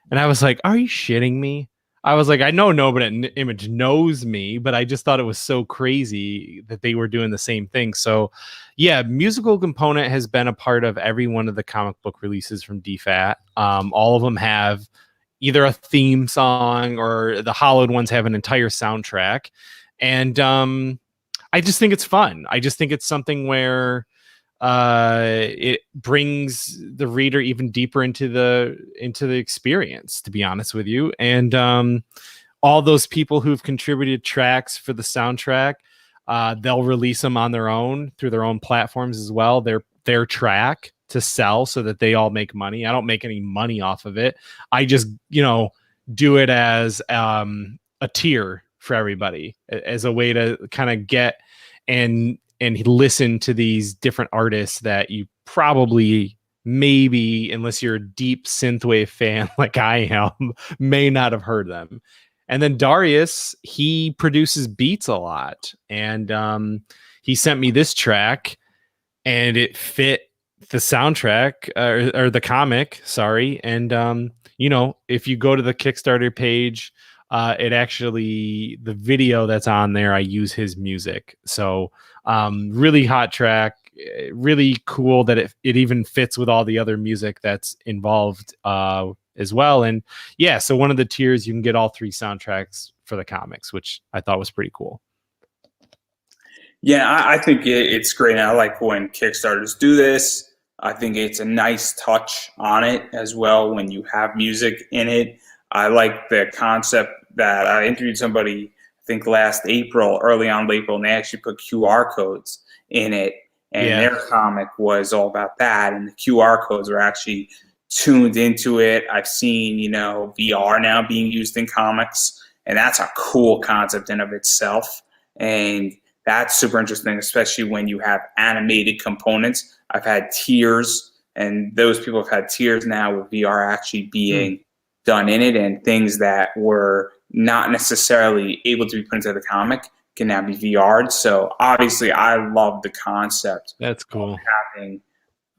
and I was like, "Are you shitting me?" I was like, "I know nobody at Image knows me, but I just thought it was so crazy that they were doing the same thing." So, yeah, musical component has been a part of every one of the comic book releases from DFAT. All of them have either a theme song, or the Hollowed ones have an entire soundtrack. And I just think it's fun. I just think it's something where it brings the reader even deeper into the experience, to be honest with you. And all those people who've contributed tracks for the soundtrack, they'll release them on their own through their own platforms as well. Their track to sell so that they all make money. I don't make any money off of it. I just, do it as a tier for everybody, as a way to kind of get and and listen to these different artists that you probably, maybe, unless you're a deep synthwave fan like I am, may not have heard them. And then Darius, he produces beats a lot, and he sent me this track, and it fit the soundtrack, or the comic, sorry. And if you go to the Kickstarter page, it actually, the video that's on there, I use his music. So really hot track, really cool that it even fits with all the other music that's involved as well. And yeah, so one of the tiers, you can get all 3 soundtracks for the comics, which I thought was pretty cool. Yeah, I think it's great. I like when Kickstarters do this. I think it's a nice touch on it as well when you have music in it. I like the concept that I interviewed somebody, I think last April, early on in April, and they actually put QR codes in it. And their comic was all about that. And the QR codes were actually tuned into it. I've seen, VR now being used in comics, and that's a cool concept in of itself. And that's super interesting, especially when you have animated components. I've had tiers, and those people have had tiers now with VR actually being done in it, and things that were not necessarily able to be put into the comic can now be VR'd. So obviously I love the concept. That's cool. Of having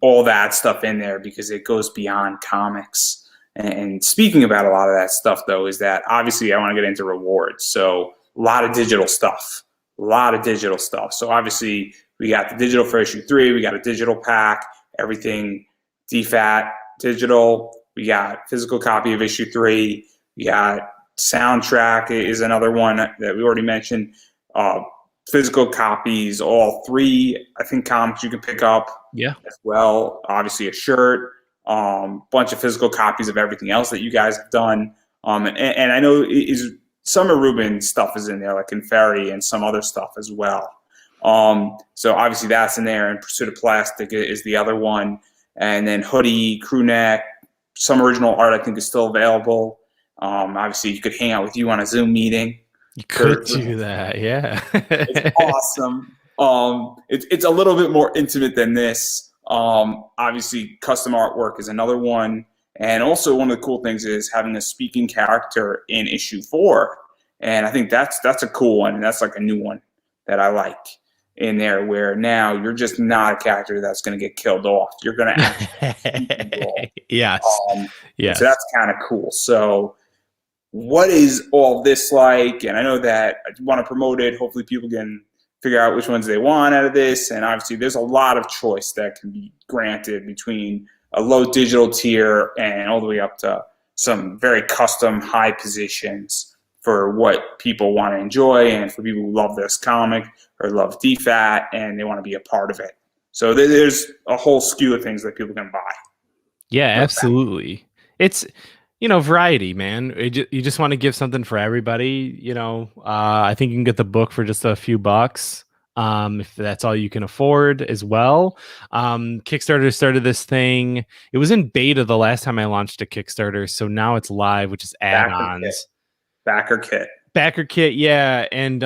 all that stuff in there because it goes beyond comics. And speaking about a lot of that stuff, though, is that obviously I want to get into rewards. So a lot of digital stuff. So obviously we got the digital for issue 3, we got a digital pack, everything DFAT digital, we got physical copy of issue 3, we got soundtrack is another one that we already mentioned, physical copies, all 3, I think, comics you can pick up as well, obviously a shirt, bunch of physical copies of everything else that you guys have done, and I know is Summer Rubin stuff is in there, like Conferi and some other stuff as well. So obviously that's in there, and Pursuit of Plastic is the other one. And then hoodie, crew neck, some original art I think is still available. Obviously you could hang out with you on a Zoom meeting. You could do that, yeah. It's awesome. It's a little bit more intimate than this. Obviously custom artwork is another one. And also one of the cool things is having a speaking character in issue 4. And I think that's a cool one. And that's like a new one that I like in there, where now you're just not a character that's going to get killed off. You're going to actually Yes. So that's kind of cool. So what is all this like? And I know that I want to promote it. Hopefully people can figure out which ones they want out of this. And obviously there's a lot of choice that can be granted between a low digital tier and all the way up to some very custom high positions for what people want to enjoy, and for people who love this comic or love DFAT and they want to be a part of it. So there's a whole skew of things that people can buy. Yeah, absolutely. It's, variety, man. You just want to give something for everybody. I think you can get the book for just a few bucks. If that's all you can afford as well. Kickstarter started this thing. It was in beta the last time I launched a Kickstarter, so now it's live, which is add-ons. Backer kit, yeah. And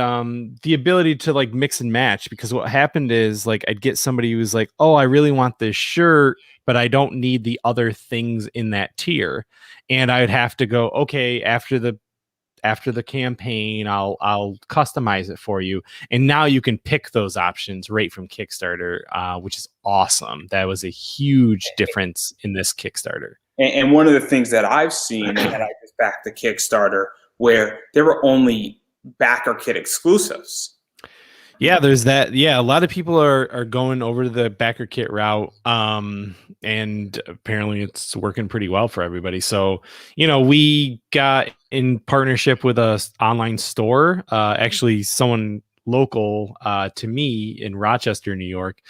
the ability to like mix and match, because what happened is like I'd get somebody who was like, oh, I really want this shirt, but I don't need the other things in that tier. And I would have to go, okay, after the campaign, I'll customize it for you. And now you can pick those options right from Kickstarter, which is awesome. That was a huge difference in this Kickstarter. And one of the things that I've seen, and I just backed the Kickstarter, where there were only backer kit exclusives. Yeah, there's that. Yeah, a lot of people are going over to the backer kit route, and apparently it's working pretty well for everybody. So, we got in partnership with a online store, actually someone local to me in Rochester, New York.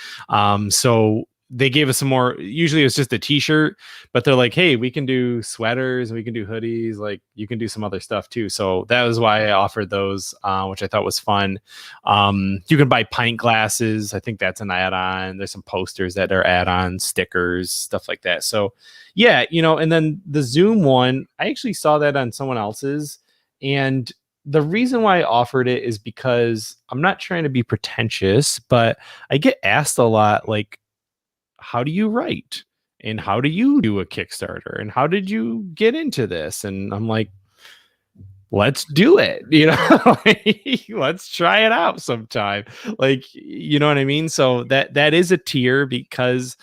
So they gave us some more. Usually it's just a t-shirt, but they're like, hey, we can do sweaters, we can do hoodies, like you can do some other stuff too. So that was why I offered those, which I thought was fun. You can buy pint glasses. I think that's an add-on. There's some posters that are add-on, stickers, stuff like that. So yeah, and then the Zoom one, I actually saw that on someone else's, and the reason why I offered it is because I'm not trying to be pretentious, but I get asked a lot, like, how do you write? And how do you do a Kickstarter? And how did you get into this? And I'm like, let's do it, let's try it out sometime, like, you know what I mean? So that is a tier, because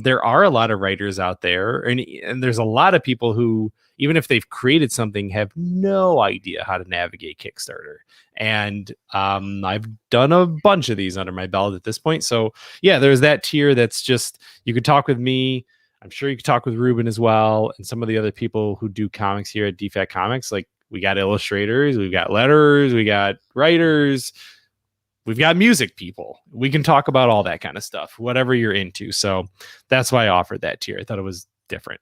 there are a lot of writers out there, and there's a lot of people who, even if they've created something, have no idea how to navigate Kickstarter. And I've done a bunch of these under my belt at this point. So yeah, there's that tier that's just, you could talk with me. I'm sure you could talk with Ruben as well, and some of the other people who do comics here at DFAT Comics. Like, we got illustrators, we've got letters, we got writers, we've got music people. We can talk about all that kind of stuff, whatever you're into. So that's why I offered that tier. I thought it was different.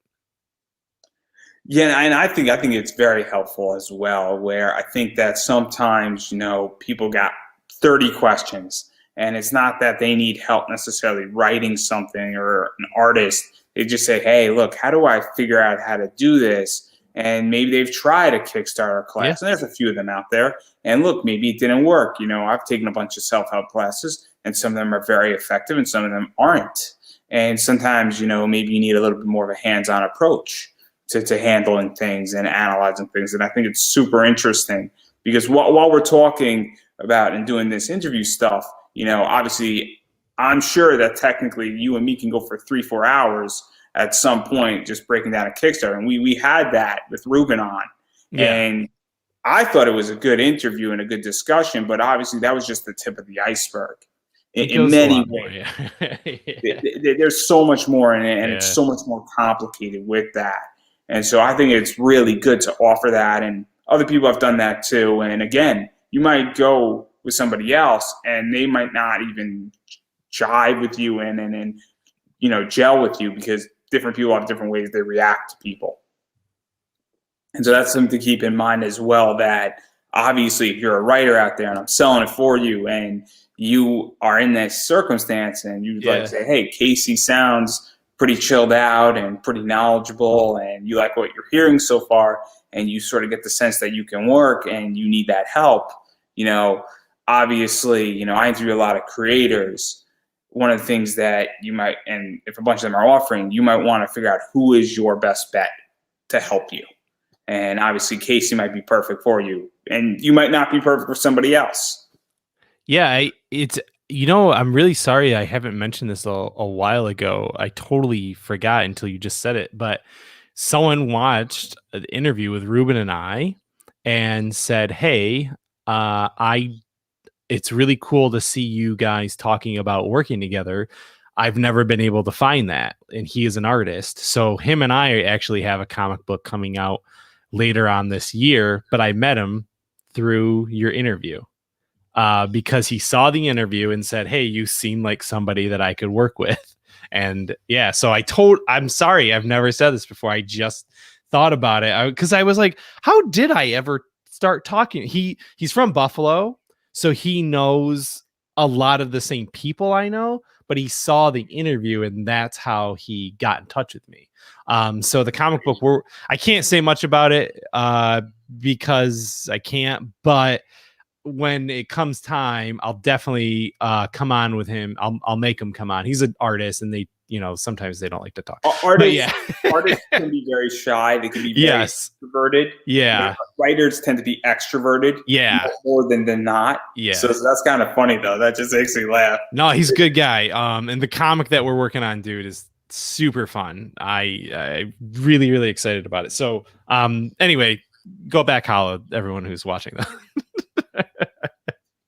Yeah, and I think it's very helpful as well, where I think that sometimes, people got 30 questions, and it's not that they need help necessarily writing something or an artist. They just say, hey, look, how do I figure out how to do this? And maybe they've tried a Kickstarter class, and there's a few of them out there. And look, maybe it didn't work. I've taken a bunch of self-help classes, and some of them are very effective, and some of them aren't. And sometimes, maybe you need a little bit more of a hands-on approach to handling things and analyzing things. And I think it's super interesting, because while we're talking about and doing this interview stuff, obviously, I'm sure that technically you and me can go for 3-4 hours at some point just breaking down a Kickstarter. And we had that with Ruben on. Yeah. And I thought it was a good interview and a good discussion, but obviously that was just the tip of the iceberg in many ways. Yeah. There's so much more in it, and it's so much more complicated with that. And so I think it's really good to offer that, and other people have done that too. And again, you might go with somebody else and they might not even jive with you and gel with you, because different people have different ways they react to people. And so that's something to keep in mind as well, that obviously if you're a writer out there and I'm selling it for you and you are in this circumstance and you'd like to say, hey, Casey sounds pretty chilled out and pretty knowledgeable, and you like what you're hearing so far, and you sort of get the sense that you can work and you need that help. Obviously, I interview a lot of creators. One of the things that you might, and if a bunch of them are offering, you might want to figure out who is your best bet to help you. And obviously Casey might be perfect for you, and you might not be perfect for somebody else. Yeah, I'm really sorry I haven't mentioned this a while ago. I totally forgot until you just said it, but someone watched an interview with Ruben and I and said, hey, it's really cool to see you guys talking about working together. I've never been able to find that. And he is an artist. So him and I actually have a comic book coming out later on this year, but I met him through your interview because he saw the interview and said, hey, you seem like somebody that I could work with. And yeah, so I'm sorry, I've never said this before. I just thought about it because I was like, how did I ever start talking? He's from Buffalo. So he knows a lot of the same people I know, but he saw the interview and that's how he got in touch with me. So the comic book, I can't say much about it because I can't, but when it comes time, I'll definitely come on with him. I'll make him come on. He's an artist, and they, sometimes they don't like to talk. Artists can be very shy. They can be very introverted. Yeah. Writers tend to be extroverted. Yeah. More than not. Yeah. So that's kind of funny though. That just makes me laugh. No, he's a good guy. And the comic that we're working on, dude, is super fun. I really, really excited about it. So anyway, go back, Hollow, everyone who's watching that.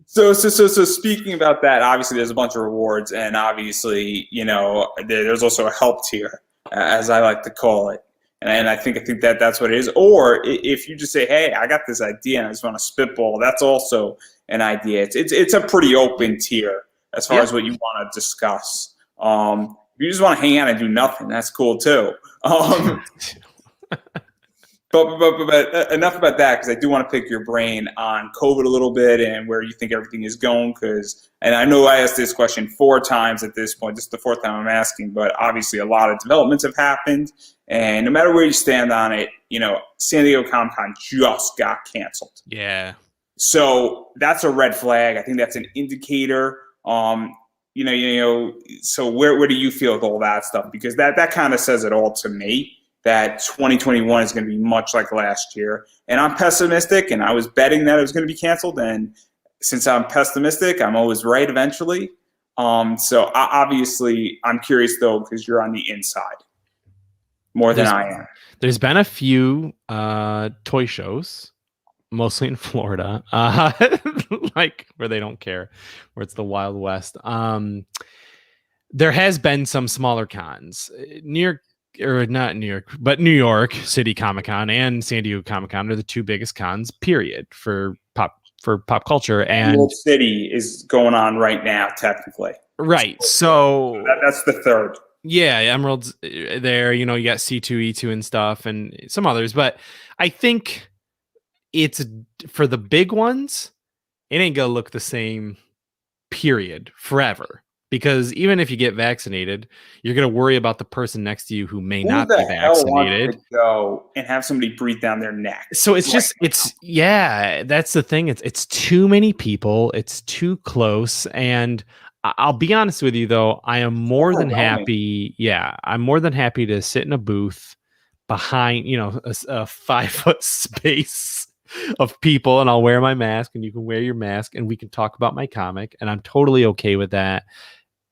So speaking about that, obviously there's a bunch of rewards, and obviously, there's also a help tier, as I like to call it. And I think that's what it is. Or if you just say, hey, I got this idea and I just want to spitball, that's also an idea. It's a pretty open tier as far as what you want to discuss. If you just want to hang out and do nothing, that's cool too. But enough about that, because I do want to pick your brain on COVID a little bit and where you think everything is going. And I know I asked this question 4 times at this point. This is the 4th time I'm asking, but obviously a lot of developments have happened. And no matter where you stand on it, San Diego Comic-Con just got canceled. Yeah. So that's a red flag. I think that's an indicator. So where do you feel with all that stuff? Because that kind of says it all to me, that 2021 is going to be much like last year. And I'm pessimistic, and I was betting that it was going to be canceled. And since I'm pessimistic, I'm always right eventually. Obviously, I'm curious, though, because you're on the inside more than I am. There's been a few toy shows, mostly in Florida, like where they don't care, where it's the Wild West. There has been some smaller cons. New York City Comic Con and San Diego Comic Con are the two biggest cons, period, for pop culture. And Emerald City is going on right now, technically. Right. So that's the third. Yeah, Emerald's there. You got C2E2 and stuff, and some others. But I think it's for the big ones, it ain't gonna look the same, period, forever. Because even if you get vaccinated, you're gonna worry about the person next to you who may not be vaccinated. To go and have somebody breathe down their neck. So it's that's the thing. It's too many people. It's too close. And I'll be honest with you, though, I am more than happy. Yeah, I'm more than happy to sit in a booth behind, a 5 foot space of people, and I'll wear my mask, and you can wear your mask, and we can talk about my comic, and I'm totally okay with that.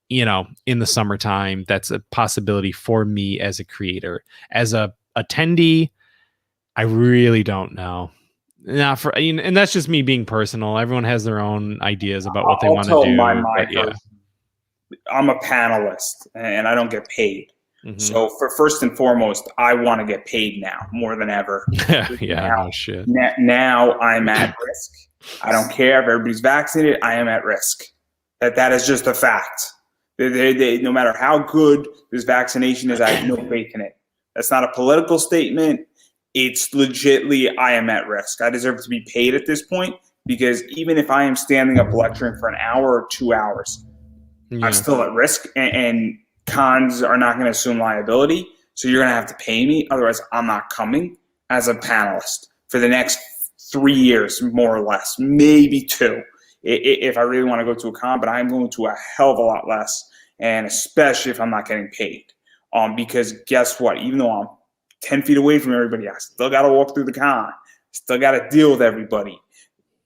In the summertime, that's a possibility for me as a creator. As a attendee, I really don't know. And that's just me being personal. Everyone has their own ideas about what they want to do. I'm a panelist, and I don't get paid. Mm-hmm. So first and foremost, I want to get paid now more than ever. No shit. Now I'm at risk. I don't care if everybody's vaccinated. I am at risk. That is just a fact. No matter how good this vaccination is, I have no faith in it. That's not a political statement. It's legitly, I am at risk. I deserve to be paid at this point, because even if I am standing up lecturing for an hour or 2 hours, I'm still at risk, and cons are not going to assume liability. So you're going to have to pay me. Otherwise, I'm not coming as a panelist for the next 3 years, more or less, maybe 2. If I really want to go to a con, but I'm going to a hell of a lot less, and especially if I'm not getting paid. Because guess what? Even though I'm 10 feet away from everybody, I still got to walk through the con. Still got to deal with everybody.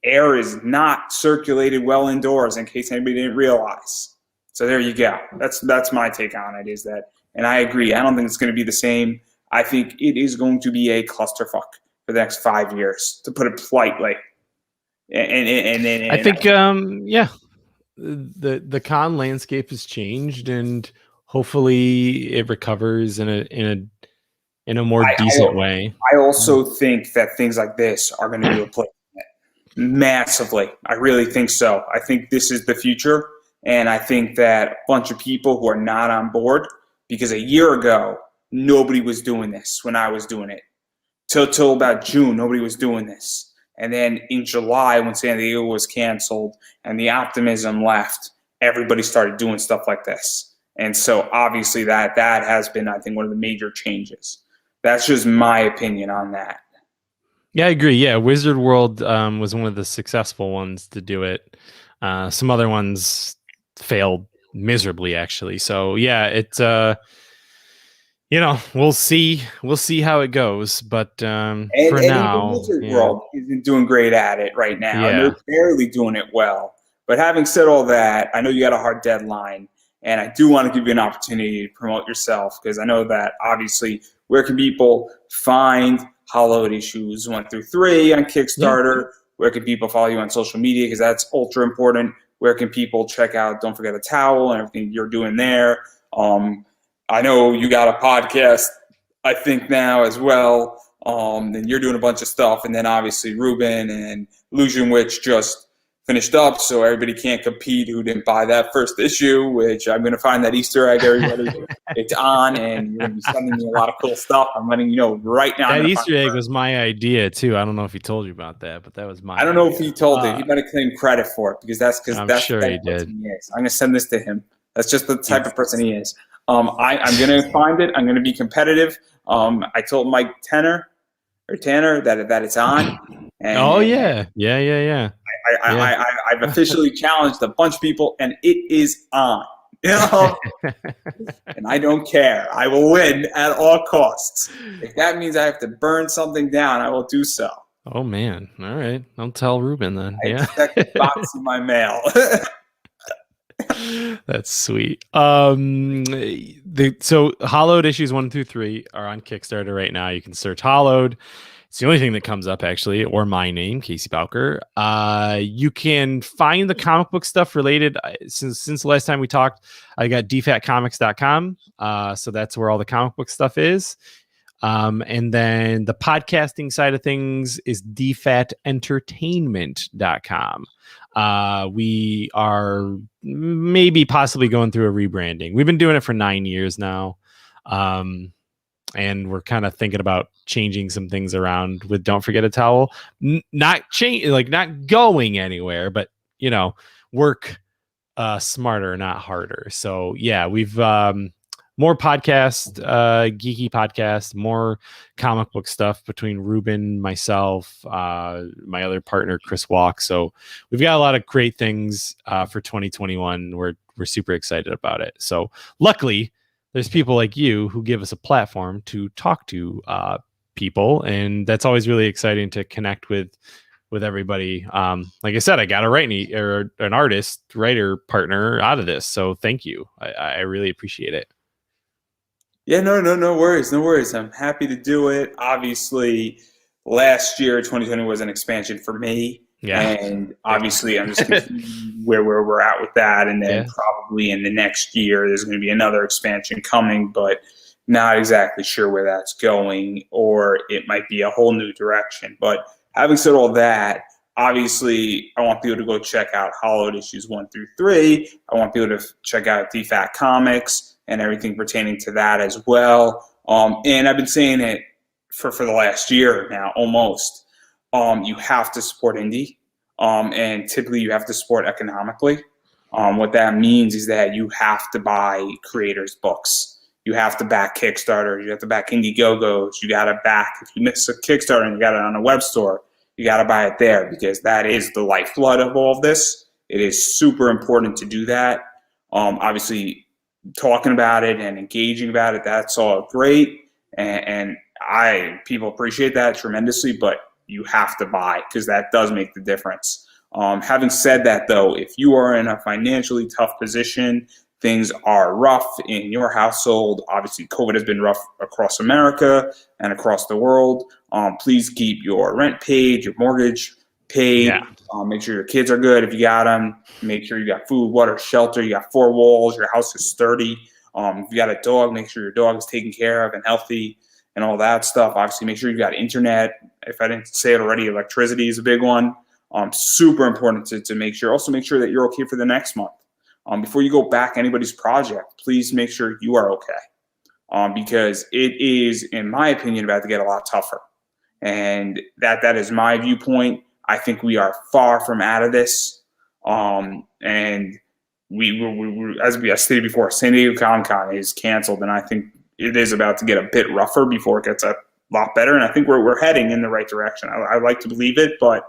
Air is not circulated well indoors, in case anybody didn't realize. So there you go. That's my take on it, is that, and I agree. I don't think it's going to be the same. I think it is going to be a clusterfuck for the next 5 years, to put it politely. And I think the con landscape has changed, and hopefully it recovers in a more decent way. I also think that things like this are going to be replaced massively. I really think so. I think this is the future, and I think that a bunch of people who are not on board, because a year ago nobody was doing this when I was doing it. Till about June, nobody was doing this. And then in July, when San Diego was canceled and the optimism left, everybody started doing stuff like this. And so obviously that has been, I think, one of the major changes. That's just my opinion on that. Yeah, I agree. Yeah, Wizard World was one of the successful ones to do it. Some other ones failed miserably, actually. So yeah, it's we'll see how it goes, but for now, the Wizard World isn't doing great at it right now. Yeah. And they're barely doing it well. But having said all that, I know you got a hard deadline, and I do want to give you an opportunity to promote yourself, because I know that obviously, where can people find Hollow Issues 1 through 3 on Kickstarter? Yeah. Where can people follow you on social media? Because that's ultra important. Where can people check out Don't Forget a Towel and everything you're doing there? I know you got a podcast, I think, now as well. And you're doing a bunch of stuff. And then obviously Ruben and Illusion Witch just finished up, so everybody can't compete who didn't buy that first issue, which I'm going to find that Easter egg, everybody. It's on, and you're going to be sending me a lot of cool stuff. I'm letting you know right now. That Easter egg was my idea, too. I don't know if he told you about that, but that was my idea. I don't know if he told it. He might have claimed credit for it, because that's sure he did. He is. I'm going to send this to him. That's just the type of person he is. I'm going to find it. I'm going to be competitive. I told Mike Tanner that it's on. Oh and yeah, yeah. I've officially challenged a bunch of people, and it is on. You know, and I don't care. I will win at all costs. If that means I have to burn something down, I will do so. Oh man, all right. I'll tell Ruben then. I Yeah, expect a box in my mail. that's sweet. So Hollowed issues 1 through 3 are on Kickstarter right now. You can search Hollowed. It's the only thing that comes up, actually, or my name, Casey Bowker. You can find the comic book stuff related since the last time we talked. I got dfatcomics.com. So that's where all the comic book stuff is. And then the podcasting side of things is dfatentertainment.com. We are maybe possibly going through a rebranding. We've been doing it for 9 years now. And we're kind of thinking about changing some things around with Don't Forget a Towel. Not going anywhere, but work smarter, not harder. So yeah, we've more podcast, geeky podcast, more comic book stuff between Ruben, myself, my other partner, Chris Walk. So we've got a lot of great things for 2021. We're super excited about it. So luckily, there's people like you who give us a platform to talk to people, and that's always really exciting to connect with everybody. Like I said, I got a an writer partner out of this, so thank you. I really appreciate it. Yeah, no worries, no worries. I'm happy to do it. Obviously, last year, 2020 was an expansion for me. Yeah. And obviously, I'm just confused where we're at with that. And then probably in the next year, there's going to be another expansion coming, but not exactly sure where that's going, or it might be a whole new direction. But having said all that, obviously, I want people to go check out Hollowed issues 1 through 3. I want people to check out DFAT Comics and everything pertaining to that as well. And I've been saying it for the last year now, almost. You have to support indie, and typically you have to support economically. What that means is that you have to buy creators' books. You have to back Kickstarter. You have to back Indiegogos. You got to back, if you miss a Kickstarter and you got it on a web store, you got to buy it there, because that is the lifeblood of all of this. It is super important to do that. Obviously, talking about it and engaging about it, that's all great. And people appreciate that tremendously, but you have to buy, because that does make the difference. Having said that, though, if you are in a financially tough position, things are rough in your household. Obviously, COVID has been rough across America and across the world. Please keep your rent paid, your mortgage paid. Yeah. Make sure your kids are good if you got them. Make sure you got food, water, shelter. You got 4 walls. Your house is sturdy. If you got a dog, make sure your dog is taken care of and healthy and all that stuff. Obviously, make sure you got internet. If I didn't say it already, electricity is a big one. Super important to make sure. Also, make sure that you're okay for the next month. Before you go back anybody's project, please make sure you are okay, because it is, in my opinion, about to get a lot tougher. And that is my viewpoint. I think we are far from out of this. And we as I stated before, San Diego Comic-Con is canceled, and I think it is about to get a bit rougher before it gets a lot better. And I think we're heading in the right direction. I like to believe it, but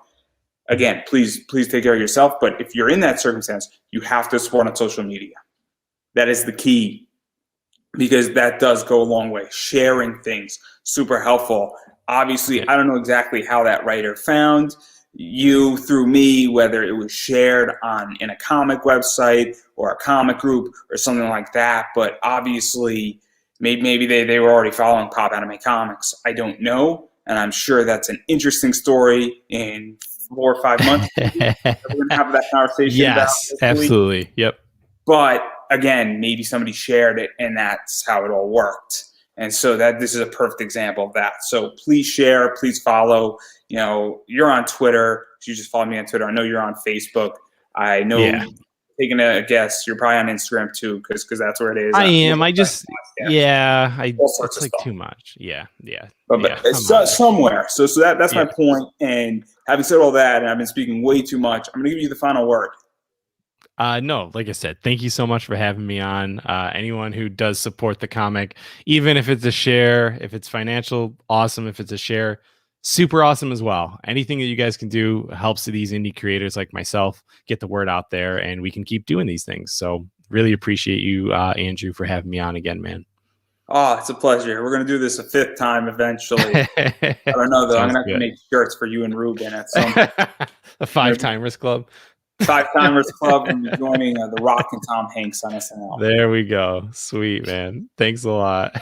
again, please take care of yourself. But if you're in that circumstance, you have to support on social media. That is the key, because that does go a long way. Sharing things, super helpful. Obviously, I don't know exactly how that writer found you through me, whether it was shared in a comic website or a comic group or something like that. But obviously, maybe they were already following Pop Anime Comics. I don't know, and I'm sure that's an interesting story in 4 or 5 months. We're going to have that conversation. Yes, absolutely. Yep. But again, maybe somebody shared it, and that's how it all worked. And so this is a perfect example of that. So please share, please follow. You're on Twitter. You just follow me on Twitter. I know you're on Facebook. I know. Yeah. Taking a guess, you're probably on Instagram too, because that's where it is. I am. It's like too much. Yeah. But it's somewhere. So that's my point. And having said all that, and I've been speaking way too much, I'm going to give you the final word. No, like I said, thank you so much for having me on. Anyone who does support the comic, even if it's a share, if it's financial, awesome. If it's a share, super awesome as well. Anything that you guys can do helps these indie creators like myself get the word out there, and we can keep doing these things. So really appreciate you, Andrew, for having me on again, man. Oh, it's a pleasure. We're going to do this a 5th time eventually. I don't know, though. I'm going to have to make shirts for you and Ruben at some point. A 5-timers club. 5-timers club, and joining The Rock and Tom Hanks on SNL. There we go. Sweet, man. Thanks a lot.